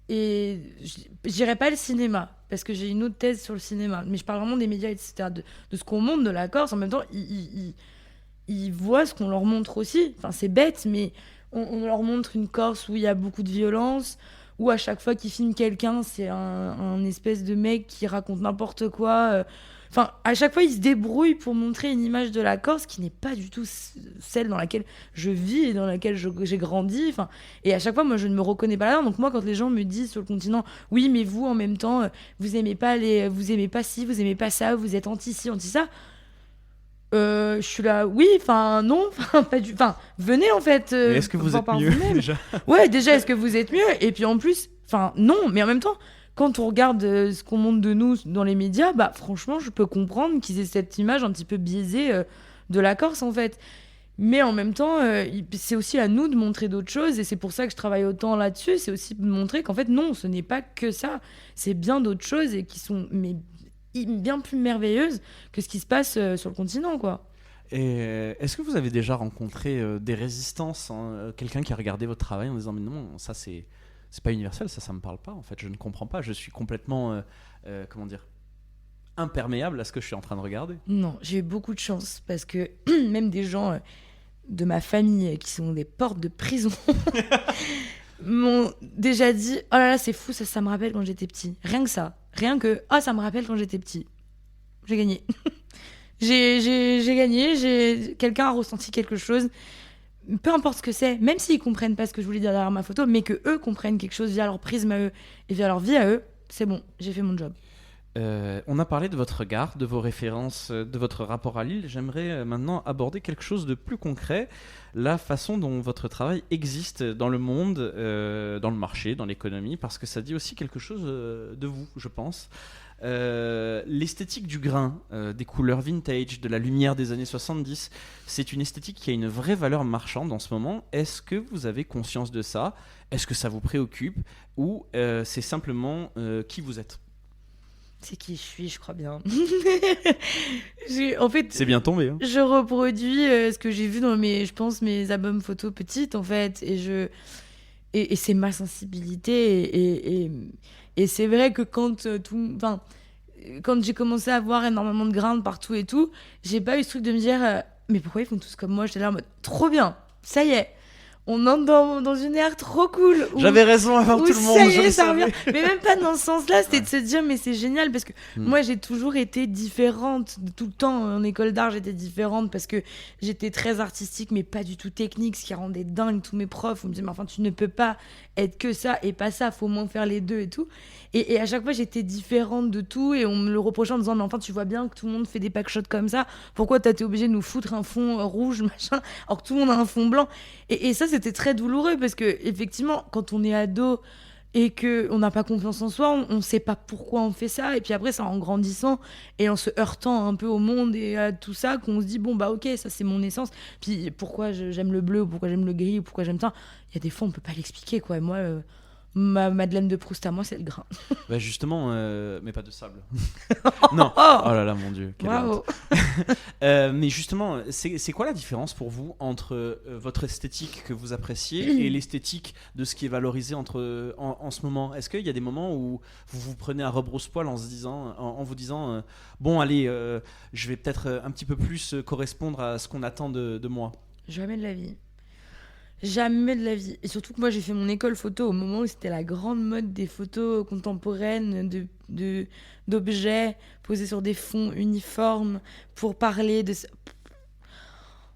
et je dirais pas le cinéma parce que j'ai une autre thèse sur le cinéma, mais je parle vraiment des médias, etc., de ce qu'on montre de la Corse. En même temps, ils voient ce qu'on leur montre aussi. Enfin, c'est bête, mais on leur montre une Corse où il y a beaucoup de violence, où à chaque fois qu'ils filment quelqu'un, c'est un espèce de mec qui raconte n'importe quoi. Enfin, à chaque fois, ils se débrouillent pour montrer une image de la Corse qui n'est pas du tout celle dans laquelle je vis et dans laquelle j'ai grandi. Enfin, et à chaque fois, moi, je ne me reconnais pas là-dedans. Donc moi, quand les gens me disent sur le continent, oui, mais vous, en même temps, vous aimez pas ci, vous aimez pas ça, vous êtes anti-ci, anti-ça. Je suis là, oui, enfin non, enfin venez en fait. Mais est-ce que vous êtes mieux déjà ? Ouais, déjà, est-ce que vous êtes mieux ? Et puis en plus, enfin non, mais en même temps. Quand on regarde ce qu'on montre de nous dans les médias, bah franchement, je peux comprendre qu'ils aient cette image un petit peu biaisée de la Corse, en fait. Mais en même temps, c'est aussi à nous de montrer d'autres choses, et c'est pour ça que je travaille autant là-dessus. C'est aussi de montrer qu'en fait, non, ce n'est pas que ça. C'est bien d'autres choses et qui sont bien plus merveilleuses que ce qui se passe sur le continent, quoi. Et est-ce que vous avez déjà rencontré des résistances, hein, quelqu'un qui a regardé votre travail en disant mais non, ça c'est pas universel, ça me parle pas en fait, je ne comprends pas, je suis complètement imperméable à ce que je suis en train de regarder. Non, j'ai eu beaucoup de chance parce que même des gens de ma famille qui sont des portes de prison m'ont déjà dit oh là là c'est fou, ça me rappelle quand j'étais petit. Rien que ça me rappelle quand j'étais petit. J'ai gagné. j'ai gagné, quelqu'un a ressenti quelque chose. Peu importe ce que c'est, même s'ils comprennent pas ce que je voulais dire derrière ma photo, mais que eux comprennent quelque chose via leur prisme à eux et via leur vie à eux, c'est bon, j'ai fait mon job. On a parlé de votre regard, de vos références, de votre rapport à l'île. J'aimerais maintenant aborder quelque chose de plus concret, la façon dont votre travail existe dans le monde, dans le marché, dans l'économie, parce que ça dit aussi quelque chose de vous, je pense. L'esthétique du grain, des couleurs vintage, de la lumière des années 70, c'est une esthétique qui a une vraie valeur marchande en ce moment. Est-ce que vous avez conscience de ça ? Est-ce que ça vous préoccupe ? Ou c'est simplement qui vous êtes ? C'est qui je suis, je crois bien. En fait, c'est bien tombé. Hein. Je reproduis ce que j'ai vu dans mes albums photos petites, en fait. Et c'est ma sensibilité. Et c'est vrai que quand j'ai commencé à voir énormément de grains partout et tout, j'ai pas eu ce truc de me dire mais pourquoi ils font tous comme moi ? J'étais là en mode trop bien, ça y est. On entre dans une ère trop cool. J'avais raison avant tout le monde. Ça y est, ça revient. Mais même pas dans ce sens-là, c'était de se dire, mais c'est génial parce que moi, j'ai toujours été différente. Tout le temps, en école d'art, j'étais différente parce que j'étais très artistique, mais pas du tout technique, ce qui rendait dingue tous mes profs. On me disait, mais enfin, tu ne peux pas être que ça et pas ça, faut au moins faire les deux et tout. Et à chaque fois, j'étais différente de tout et on me le reprochait en disant, mais enfin, tu vois bien que tout le monde fait des packshots comme ça. Pourquoi t'as été obligé de nous foutre un fond rouge, machin, alors que tout le monde a un fond blanc ? Et ça, c'était très douloureux parce que, effectivement, quand on est ado et qu'on n'a pas confiance en soi, on ne sait pas pourquoi on fait ça. Et puis après, c'est en grandissant et en se heurtant un peu au monde et à tout ça qu'on se dit, bon, bah ok, ça c'est mon essence. Puis pourquoi j'aime le bleu, ou pourquoi j'aime le gris, ou pourquoi j'aime ça. Il y a des fois, on ne peut pas l'expliquer, quoi. Et moi, Ma Madeleine de Proust à moi, c'est le grain. Bah justement, mais pas de sable. Non. Oh là là, mon Dieu. Quelle Bravo. honte. Mais justement, c'est quoi la différence pour vous entre votre esthétique que vous appréciez et l'esthétique de ce qui est valorisé en ce moment? Est-ce qu'il y a des moments où vous vous prenez à rebrousse-poil en vous disant bon, allez, je vais peut-être un petit peu plus correspondre à ce qu'on attend de moi? Jamais de la vie. Jamais de la vie. Et surtout que moi, j'ai fait mon école photo au moment où c'était la grande mode des photos contemporaines, d'objets posés sur des fonds uniformes pour parler de ça.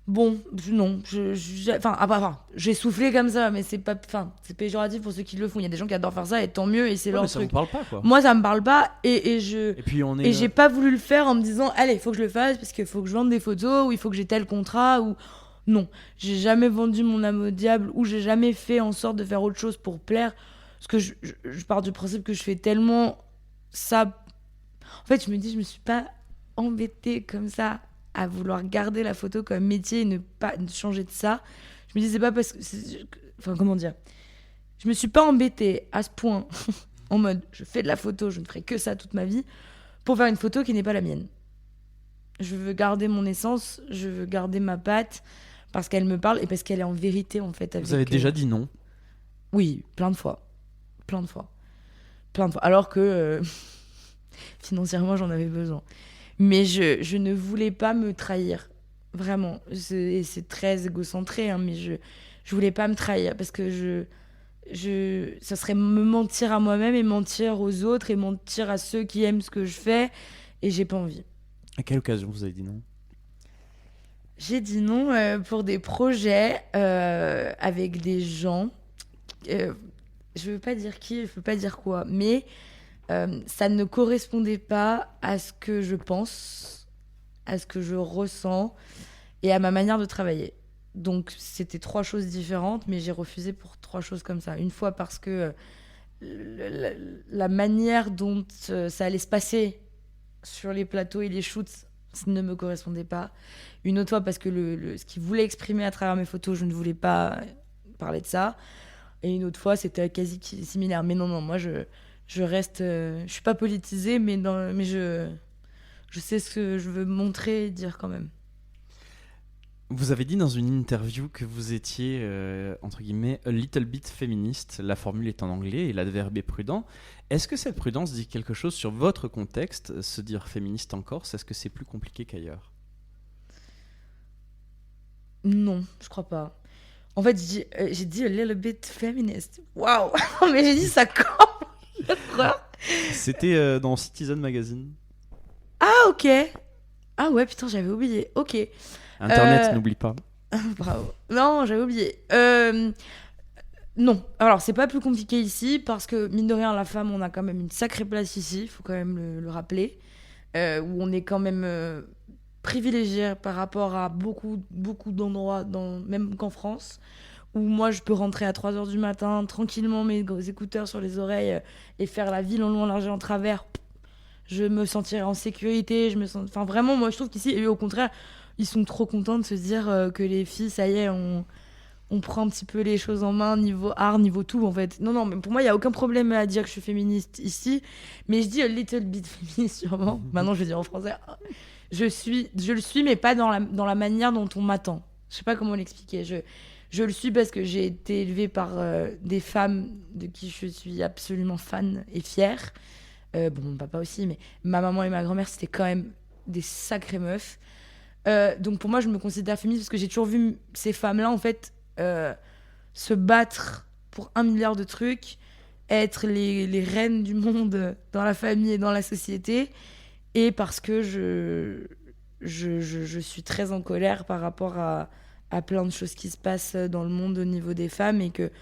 Bon, non. J'ai soufflé comme ça, mais c'est pas, c'est péjoratif pour ceux qui le font. Il y a des gens qui adorent faire ça et tant mieux, et c'est Ouais, leur mais ça truc. vous parle pas, quoi. Moi, ça me parle pas, et puis on est. j'ai pas voulu le faire en me disant, allez, il faut que je le fasse parce qu'il faut que je vende des photos, ou il faut que j'ai tel contrat, ou. Non, j'ai jamais vendu mon âme au diable, ou j'ai jamais fait en sorte de faire autre chose pour plaire. Parce que je pars du principe que je fais tellement ça. En fait, je me dis, je me suis pas embêtée comme ça à vouloir garder la photo comme métier et ne changer de ça. Je me dis, c'est pas parce que. Enfin, comment dire? Je me suis pas embêtée à ce point, en mode, je fais de la photo, je ne ferai que ça toute ma vie, pour faire une photo qui n'est pas la mienne. Je veux garder mon essence, je veux garder ma patte, parce qu'elle me parle et parce qu'elle est en vérité, en fait. Vous avez déjà dit non? Oui, plein de fois. Alors que financièrement, j'en avais besoin. Mais je ne voulais pas me trahir. Vraiment. C'est très égocentré, hein, mais je voulais pas me trahir parce que ça serait me mentir à moi-même et mentir aux autres et mentir à ceux qui aiment ce que je fais, et j'ai pas envie. À quelle occasion vous avez dit non? J'ai dit non pour des projets avec des gens. Je veux pas dire qui, je veux pas dire quoi, mais ça ne correspondait pas à ce que je pense, à ce que je ressens et à ma manière de travailler. Donc c'était 3 choses différentes, mais j'ai refusé pour 3 choses comme ça. Une fois parce que la manière dont ça allait se passer sur les plateaux et les shoots, ça ne me correspondait pas. Une autre fois parce que ce qu'il voulait exprimer à travers mes photos, je ne voulais pas parler de ça. Et une autre fois, c'était quasi similaire. Mais non, moi, je reste... je suis pas politisée, mais je sais ce que je veux montrer et dire quand même. Vous avez dit dans une interview que vous étiez, entre guillemets, a little bit féministe. La formule est en anglais et l'adverbe est prudent. Est-ce que cette prudence dit quelque chose sur votre contexte? Se dire féministe en Corse, est-ce que c'est plus compliqué qu'ailleurs? Non, je crois pas. En fait, j'ai dit a little bit feminist. Waouh. Mais j'ai dit ça quand? C'était dans Citizen Magazine. Ah, ok. Ah ouais, putain, j'avais oublié. Ok. Internet, n'oublie pas. Bravo. Non, j'avais oublié. Non. Alors, c'est pas plus compliqué ici parce que, mine de rien, la femme, on a quand même une sacrée place ici, il faut quand même le rappeler, où on est quand même privilégié par rapport à beaucoup, beaucoup d'endroits, même qu'en France, où moi, je peux rentrer à 3h du matin, tranquillement, mes gros écouteurs sur les oreilles, et faire la ville en long, en large et en travers. Je me sentirais en sécurité, Enfin, vraiment, moi, je trouve qu'ici, et au contraire, ils sont trop contents de se dire que les filles, ça y est, on prend un petit peu les choses en main, niveau art, niveau tout, en fait. Non, mais pour moi, il n'y a aucun problème à dire que je suis féministe ici, mais je dis a little bit féministe, sûrement. Maintenant, je vais dire en français. Je le suis, mais pas dans la manière dont on m'attend. Je sais pas comment l'expliquer. Je le suis parce que j'ai été élevée par des femmes de qui je suis absolument fan et fière. Bon, mon papa aussi, mais ma maman et ma grand-mère, c'était quand même des sacrées meufs. Donc pour moi, je me considère féministe parce que j'ai toujours vu ces femmes-là, en fait, se battre pour 1 milliard de trucs, être les reines du monde dans la famille et dans la société, et parce que je suis très en colère par rapport à plein de choses qui se passent dans le monde au niveau des femmes, et que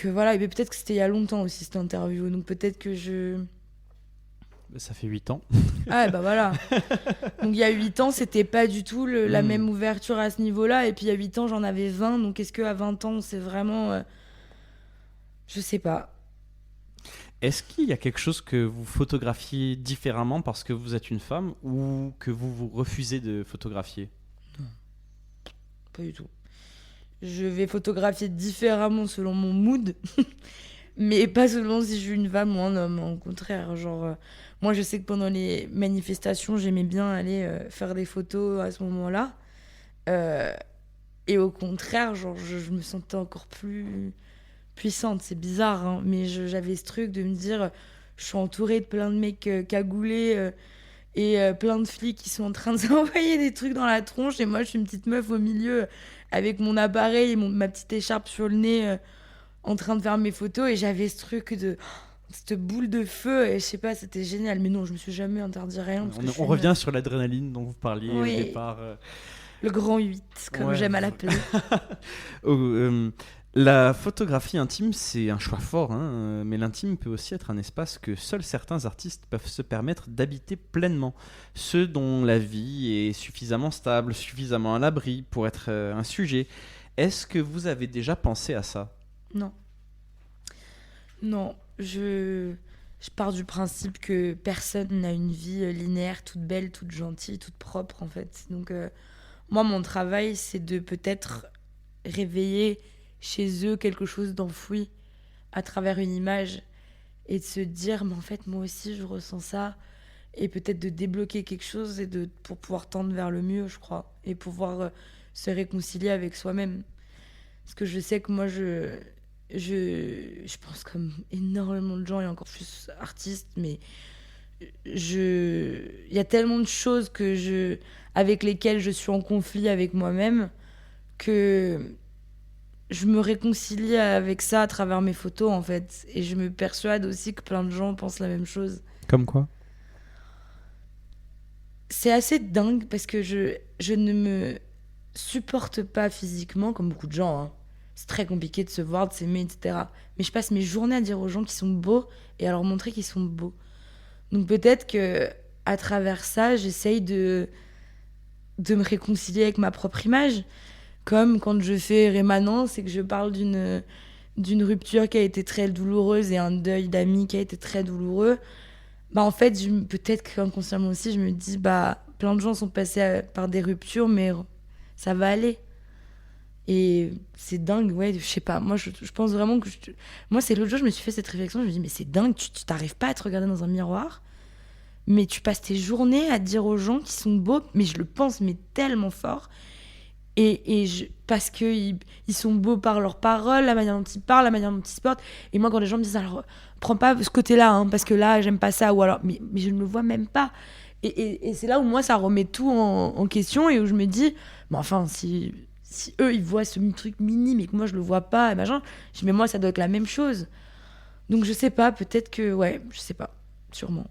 voilà, et peut-être que c'était il y a longtemps aussi cette interview, donc peut-être que Ça fait 8 ans. Ah bah voilà. Donc il y a 8 ans, c'était pas du tout la même ouverture à ce niveau-là, et puis il y a 8 ans, j'en avais 20, donc est-ce qu'à 20 ans, c'est vraiment... Je sais pas. Est-ce qu'il y a quelque chose que vous photographiez différemment parce que vous êtes une femme, ou que vous refusez de photographier? Non, pas du tout. Je vais photographier différemment selon mon mood. Mais pas seulement si je suis une femme ou un homme, au contraire. Genre, moi, je sais que pendant les manifestations, j'aimais bien aller faire des photos à ce moment-là. Euh, et au contraire, genre, je me sentais encore plus puissante. C'est bizarre, hein, mais j'avais ce truc de me dire, je suis entourée de plein de mecs cagoulés et plein de flics qui sont en train de s'envoyer des trucs dans la tronche. Et moi, je suis une petite meuf au milieu avec mon appareil et ma petite écharpe sur le nez en train de faire mes photos. Et j'avais ce truc de cette boule de feu. Et je sais pas, c'était génial. Mais non, je me suis jamais interdit rien. Parce que On revient sur l'adrénaline dont vous parliez au départ. Le grand 8, comme j'aime à l'appeler. La photographie intime, c'est un choix fort, hein, mais l'intime peut aussi être un espace que seuls certains artistes peuvent se permettre d'habiter pleinement. Ceux dont la vie est suffisamment stable, suffisamment à l'abri pour être un sujet. Est-ce que vous avez déjà pensé à ça ? Non. Non, je pars du principe que personne n'a une vie linéaire, toute belle, toute gentille, toute propre, en fait. Donc, moi, mon travail, c'est de peut-être réveiller chez eux quelque chose d'enfoui à travers une image et de se dire, mais en fait, moi aussi, je ressens ça. Et peut-être de débloquer quelque chose pour pouvoir tendre vers le mieux, je crois. Et pouvoir se réconcilier avec soi-même. Parce que je sais que moi, je pense comme énormément de gens et encore plus artistes, mais il y a tellement de choses avec lesquelles je suis en conflit avec moi-même que je me réconcilie avec ça à travers mes photos, en fait. Et je me persuade aussi que plein de gens pensent la même chose. Comme quoi ? C'est assez dingue parce que je ne me supporte pas physiquement, comme beaucoup de gens, hein. C'est très compliqué de se voir, de s'aimer, etc. Mais je passe mes journées à dire aux gens qu'ils sont beaux et à leur montrer qu'ils sont beaux. Donc peut-être que à travers ça, j'essaye de me réconcilier avec ma propre image. Comme quand je fais Rémanence et que je parle d'une rupture qui a été très douloureuse et un deuil d'amis qui a été très douloureux. Bah en fait, peut-être qu'inconsciemment aussi, je me dis, bah plein de gens sont passés par des ruptures, mais ça va aller. Et c'est dingue, ouais, je sais pas. Moi, je pense vraiment que... Moi, c'est l'autre jour, je me suis fait cette réflexion. Je me dis, mais c'est dingue, tu t'arrives pas à te regarder dans un miroir, mais tu passes tes journées à dire aux gens qu'ils sont beaux. Mais je le pense, mais tellement fort. Parce qu'ils sont beaux par leurs paroles, la manière dont ils parlent, la manière dont ils se portent. Et moi, quand les gens me disent, alors, prends pas ce côté-là, hein, parce que là, j'aime pas ça, ou alors... Mais je ne le vois même pas. Et c'est là où moi, ça remet tout en question et où je me dis, mais enfin, si eux, ils voient ce truc minime et que moi, je le vois pas, et machin, je dis, mais moi, ça doit être la même chose. Donc, je sais pas, peut-être que... Ouais, je sais pas, sûrement.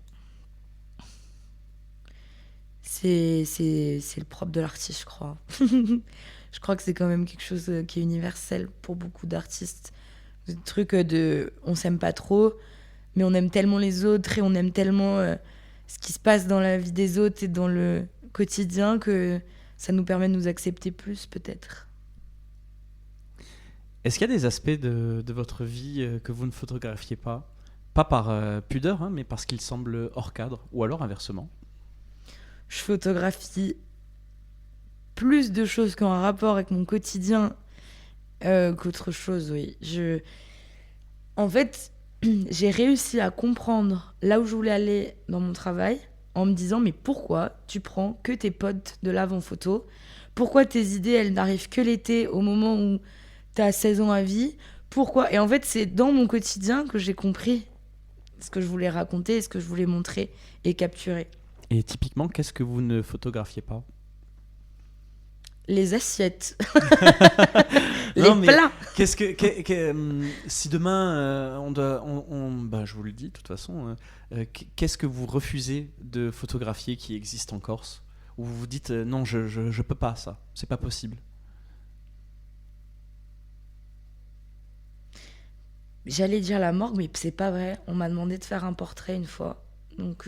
C'est le propre de l'artiste, je crois. Je crois que c'est quand même quelque chose qui est universel pour beaucoup d'artistes. Le truc on s'aime pas trop, mais on aime tellement les autres et on aime tellement ce qui se passe dans la vie des autres et dans le quotidien que ça nous permet de nous accepter plus, peut-être. Est-ce qu'il y a des aspects de votre vie que vous ne photographiez pas ? Pas par pudeur, hein, mais parce qu'ils semblent hors cadre, ou alors inversement ? Je photographie plus de choses qui ont un rapport avec mon quotidien qu'autre chose, oui. En fait, j'ai réussi à comprendre là où je voulais aller dans mon travail en me disant, mais pourquoi tu prends que tes potes de l'avant-photo ? Pourquoi tes idées, elles n'arrivent que l'été, au moment où t'as 16 ans à vie ? Pourquoi ? Et en fait, c'est dans mon quotidien que j'ai compris ce que je voulais raconter et ce que je voulais montrer et capturer. Et typiquement, qu'est-ce que vous ne photographiez pas ? Les assiettes. Non, les plats. Si demain, je vous le dis de toute façon, qu'est-ce que vous refusez de photographier qui existe en Corse ? Ou vous vous dites, non, je peux pas ça, c'est pas possible. J'allais dire la morgue, mais c'est pas vrai. On m'a demandé de faire un portrait une fois. Donc,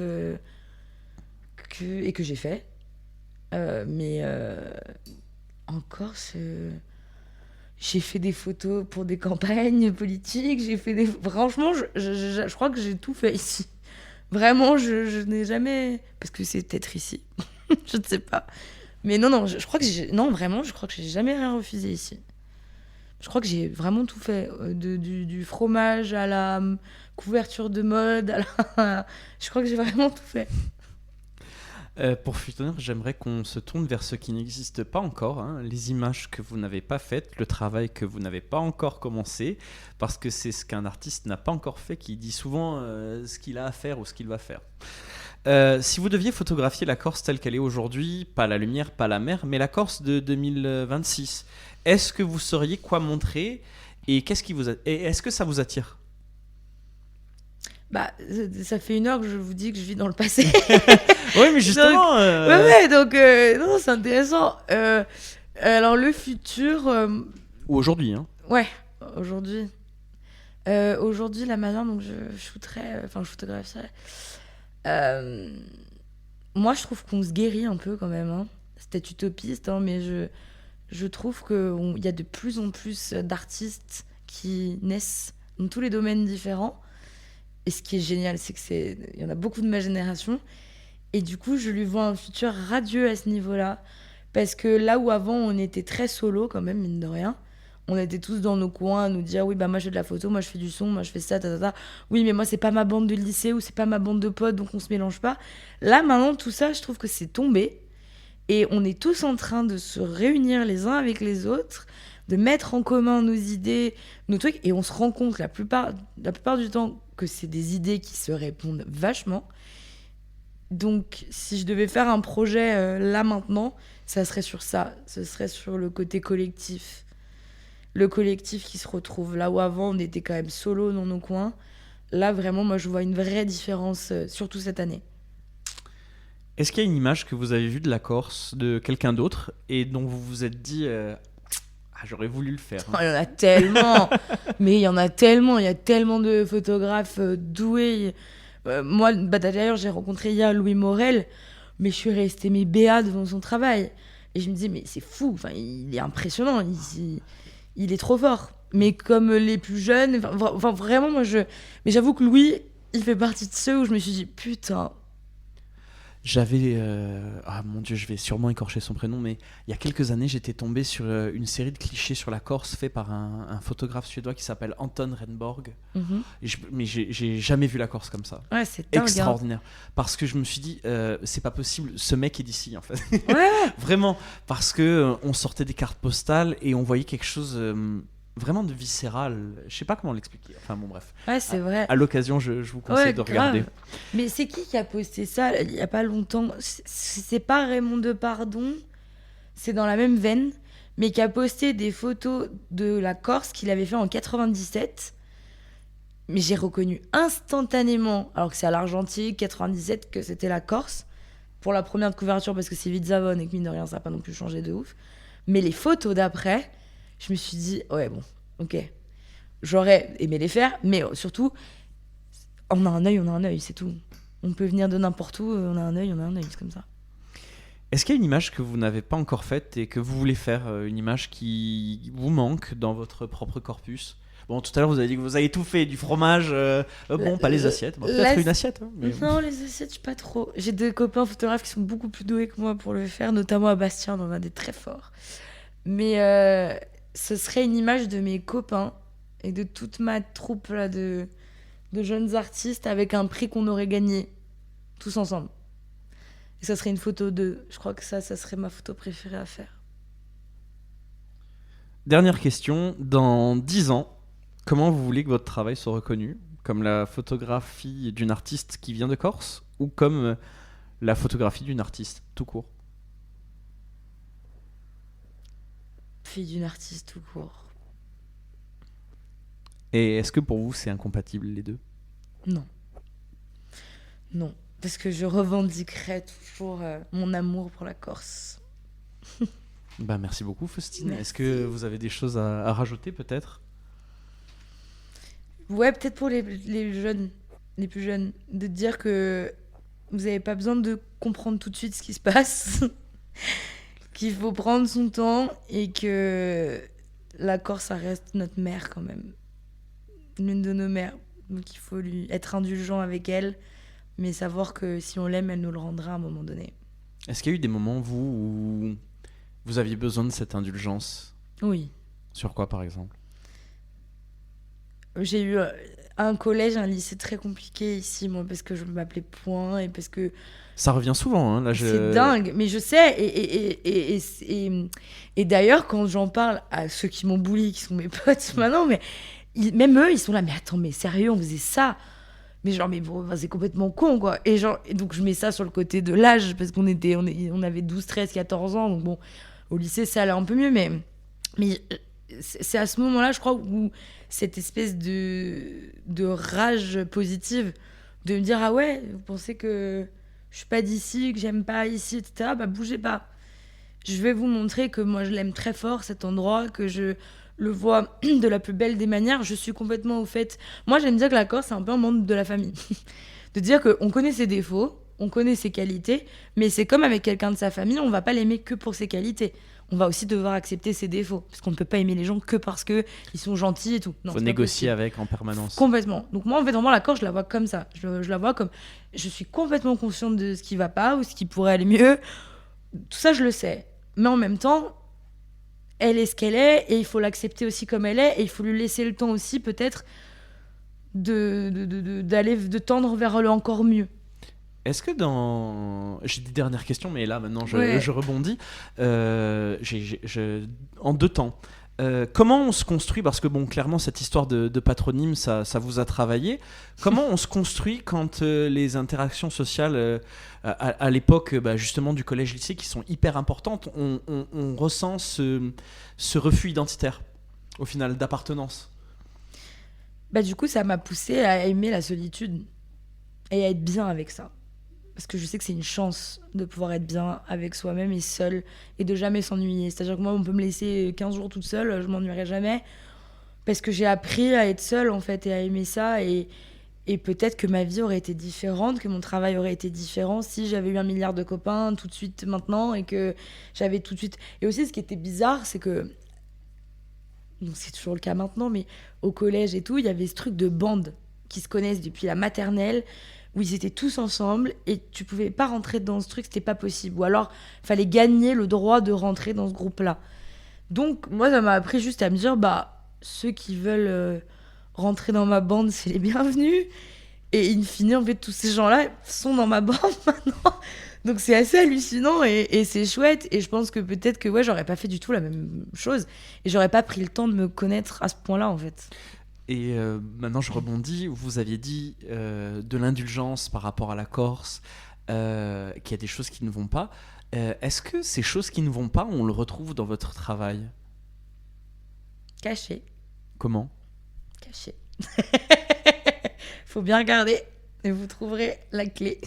et que j'ai fait. Mais en Corse, j'ai fait des photos pour des campagnes politiques. Franchement, je crois que j'ai tout fait ici. Vraiment, je n'ai jamais... Parce que c'est peut-être ici. Je ne sais pas. Mais non, je crois que non, vraiment, je crois que j'ai jamais rien refusé ici. Je crois que j'ai vraiment tout fait, du fromage à la couverture de mode, je crois que j'ai vraiment tout fait. Pour finir, j'aimerais qu'on se tourne vers ce qui n'existe pas encore, hein, les images que vous n'avez pas faites, le travail que vous n'avez pas encore commencé, parce que c'est ce qu'un artiste n'a pas encore fait qui dit souvent ce qu'il a à faire ou ce qu'il va faire. Si vous deviez photographier la Corse telle qu'elle est aujourd'hui, pas la lumière, pas la mer, mais la Corse de 2026, est-ce que vous sauriez quoi montrer et est-ce que ça vous attire? Bah, ça fait 1 heure que je vous dis que je vis dans le passé. Oui, mais justement. Donc, non, c'est intéressant. Alors, le futur. Ou aujourd'hui, hein. Ouais, aujourd'hui. Aujourd'hui, la manière dont je photographierais. Moi, je trouve qu'on se guérit un peu quand même. Hein. C'est peut-être utopiste, hein, mais je trouve qu'il y a de plus en plus d'artistes qui naissent dans tous les domaines différents. Et ce qui est génial, c'est qu'il y en a beaucoup de ma génération. Et du coup, je lui vois un futur radieux à ce niveau-là. Parce que là où avant, on était très solo quand même, mine de rien. On était tous dans nos coins à nous dire oui, bah moi je fais de la photo, moi je fais du son, moi je fais ça, ta. Oui, mais moi c'est pas ma bande de lycée ou c'est pas ma bande de potes, donc on se mélange pas. Là, maintenant, tout ça, je trouve que c'est tombé. Et on est tous en train de se réunir les uns avec les autres, de mettre en commun nos idées, nos trucs. Et on se rend compte la plupart du temps que c'est des idées qui se répondent vachement. Donc, si je devais faire un projet là maintenant, ça serait sur ça. Ce serait sur le côté collectif. Le collectif qui se retrouve. Là où avant, on était quand même solo dans nos coins. Là, vraiment, moi, je vois une vraie différence, surtout cette année. Est-ce qu'il y a une image que vous avez vue de la Corse, de quelqu'un d'autre, et dont vous vous êtes dit j'aurais voulu le faire. Hein. Oh, il y en a tellement. Mais il y en a tellement. Il y a tellement de photographes doués. Moi, d'ailleurs, j'ai rencontré hier Louis Morel, mais je suis restée béat devant son travail. Et je me dis, mais c'est fou. Enfin, il est impressionnant. Il est trop fort. Mais comme les plus jeunes, enfin vraiment, mais j'avoue que Louis, il fait partie de ceux où je me suis dit, putain. J'avais... mon Dieu, je vais sûrement écorcher son prénom, mais il y a quelques années, j'étais tombé sur une série de clichés sur la Corse fait par un photographe suédois qui s'appelle Anton Renborg. Mm-hmm. Mais j'ai jamais vu la Corse comme ça. Ouais, c'est dingue, extraordinaire. Parce que je me suis dit, c'est pas possible, ce mec est d'ici, en fait. Ouais. Vraiment. Parce que on sortait des cartes postales et on voyait quelque chose... vraiment de viscéral, je sais pas comment l'expliquer. Enfin bon, bref. Ouais, c'est vrai. À l'occasion, je vous conseille de regarder. Grave. Mais c'est qui a posté ça il y a pas longtemps? C'est pas Raymond Depardon, c'est dans la même veine, mais qui a posté des photos de la Corse qu'il avait fait en 97. Mais j'ai reconnu instantanément, alors que c'est à l'Argentine, 97, que c'était la Corse pour la première couverture parce que c'est Vidzavon et que mine de rien, ça a pas non plus changé de ouf. Mais les photos d'après, je me suis dit, ouais, bon, ok. J'aurais aimé les faire, mais surtout, on a un œil, c'est tout. On peut venir de n'importe où, on a un œil, c'est comme ça. Est-ce qu'il y a une image que vous n'avez pas encore faite et que vous voulez faire, une image qui vous manque dans votre propre corpus ? Bon, tout à l'heure, vous avez dit que vous avez tout fait, du fromage, pas les assiettes. Bon, peut-être une assiette. Hein, mais... Non, les assiettes, je suis pas trop. J'ai des copains photographes qui sont beaucoup plus doués que moi pour le faire, notamment à Bastien, on en a des très forts. Mais ce serait une image de mes copains et de toute ma troupe là, de jeunes artistes avec un prix qu'on aurait gagné tous ensemble. Et ça serait une photo de... Je crois que ça serait ma photo préférée à faire. Dernière question. Dans 10 ans, comment vous voulez que votre travail soit reconnu ? Comme la photographie d'une artiste qui vient de Corse ou comme la photographie d'une artiste tout court ? Fille d'une artiste tout court. Et est-ce que pour vous c'est incompatible les deux ? Non, parce que je revendiquerai toujours mon amour pour la Corse. Merci beaucoup Faustine. Merci. Est-ce que vous avez des choses à rajouter peut-être ? Ouais, peut-être pour les jeunes, les plus jeunes, de dire que vous n'avez pas besoin de comprendre tout de suite ce qui se passe. Qu'il faut prendre son temps et que la Corse, ça reste notre mère quand même. L'une de nos mères. Donc il faut être indulgent avec elle, mais savoir que si on l'aime, elle nous le rendra à un moment donné. Est-ce qu'il y a eu des moments, vous, où vous aviez besoin de cette indulgence ? Oui. Sur quoi, par exemple? J'ai eu un collège, un lycée très compliqué ici, moi, parce que je m'appelais Point et parce que Ça revient souvent, hein, là, c'est dingue, mais je sais. Et d'ailleurs, quand j'en parle à ceux qui m'ont bully, qui sont mes potes maintenant, mais même eux, ils sont là, mais attends, mais sérieux, on faisait ça? Mais genre, mais bon, c'est complètement con, quoi. Et genre, et donc je mets ça sur le côté de l'âge, parce on avait 12, 13, 14 ans, donc bon, au lycée, ça allait un peu mieux, mais c'est à ce moment-là, je crois, où cette espèce de rage positive, de me dire, ah ouais, vous pensez que je suis pas d'ici, que j'aime pas ici, etc., bah bougez pas. Je vais vous montrer que moi, je l'aime très fort, cet endroit, que je le vois de la plus belle des manières. Je suis complètement au fait. Moi, j'aime dire que la Corse, c'est un peu un membre de la famille. De dire qu'on connaît ses défauts, on connaît ses qualités, mais c'est comme avec quelqu'un de sa famille, on va pas l'aimer que pour ses qualités. On va aussi devoir accepter ses défauts, parce qu'on ne peut pas aimer les gens que parce qu'ils sont gentils et tout. Il faut négocier avec en permanence. Complètement. Donc moi, en fait, vraiment, la Corse, je la vois comme ça. Je la vois comme... Je suis complètement consciente de ce qui va pas ou ce qui pourrait aller mieux. Tout ça, je le sais. Mais en même temps, elle est ce qu'elle est, et il faut l'accepter aussi comme elle est, et il faut lui laisser le temps aussi, peut-être, de tendre vers le encore mieux. Est-ce que j'ai des dernières questions, mais là maintenant je rebondis. En deux temps. Comment on se construit, parce que bon, clairement cette histoire de patronyme, ça vous a travaillé. Comment on se construit quand les interactions sociales à l'époque justement du collège-lycée, qui sont hyper importantes, on ressent ce refus identitaire, au final, d'appartenance? Du coup, ça m'a poussée à aimer la solitude et à être bien avec ça. Parce que je sais que c'est une chance de pouvoir être bien avec soi-même et seul, et de jamais s'ennuyer. C'est-à-dire que moi, on peut me laisser 15 jours toute seule, je m'ennuierai jamais. Parce que j'ai appris à être seule, en fait, et à aimer ça. Et peut-être que ma vie aurait été différente, que mon travail aurait été différent si j'avais eu 1 milliard de copains tout de suite maintenant, et que j'avais tout de suite... Et aussi, ce qui était bizarre, c'est que... Donc, c'est toujours le cas maintenant, mais au collège et tout, il y avait ce truc de bande qui se connaissent depuis la maternelle, où ils étaient tous ensemble, et tu pouvais pas rentrer dans ce truc, c'était pas possible. Ou alors, il fallait gagner le droit de rentrer dans ce groupe-là. Donc, moi, ça m'a appris juste à me dire, ceux qui veulent rentrer dans ma bande, c'est les bienvenus. Et in fine, en fait, tous ces gens-là sont dans ma bande maintenant. Donc, c'est assez hallucinant, et c'est chouette. Et je pense que peut-être que, j'aurais pas fait du tout la même chose. Et j'aurais pas pris le temps de me connaître à ce point-là, en fait. Et maintenant je rebondis, vous aviez dit de l'indulgence par rapport à la Corse, qu'il y a des choses qui ne vont pas. Est-ce que ces choses qui ne vont pas, on le retrouve dans votre travail? Caché. Comment? Caché. Faut bien regarder et vous trouverez la clé.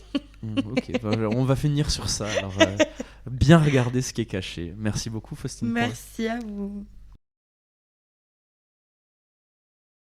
Ok, on va finir sur ça. Alors, bien regarder ce qui est caché. Merci beaucoup, Faustine. Merci à vous.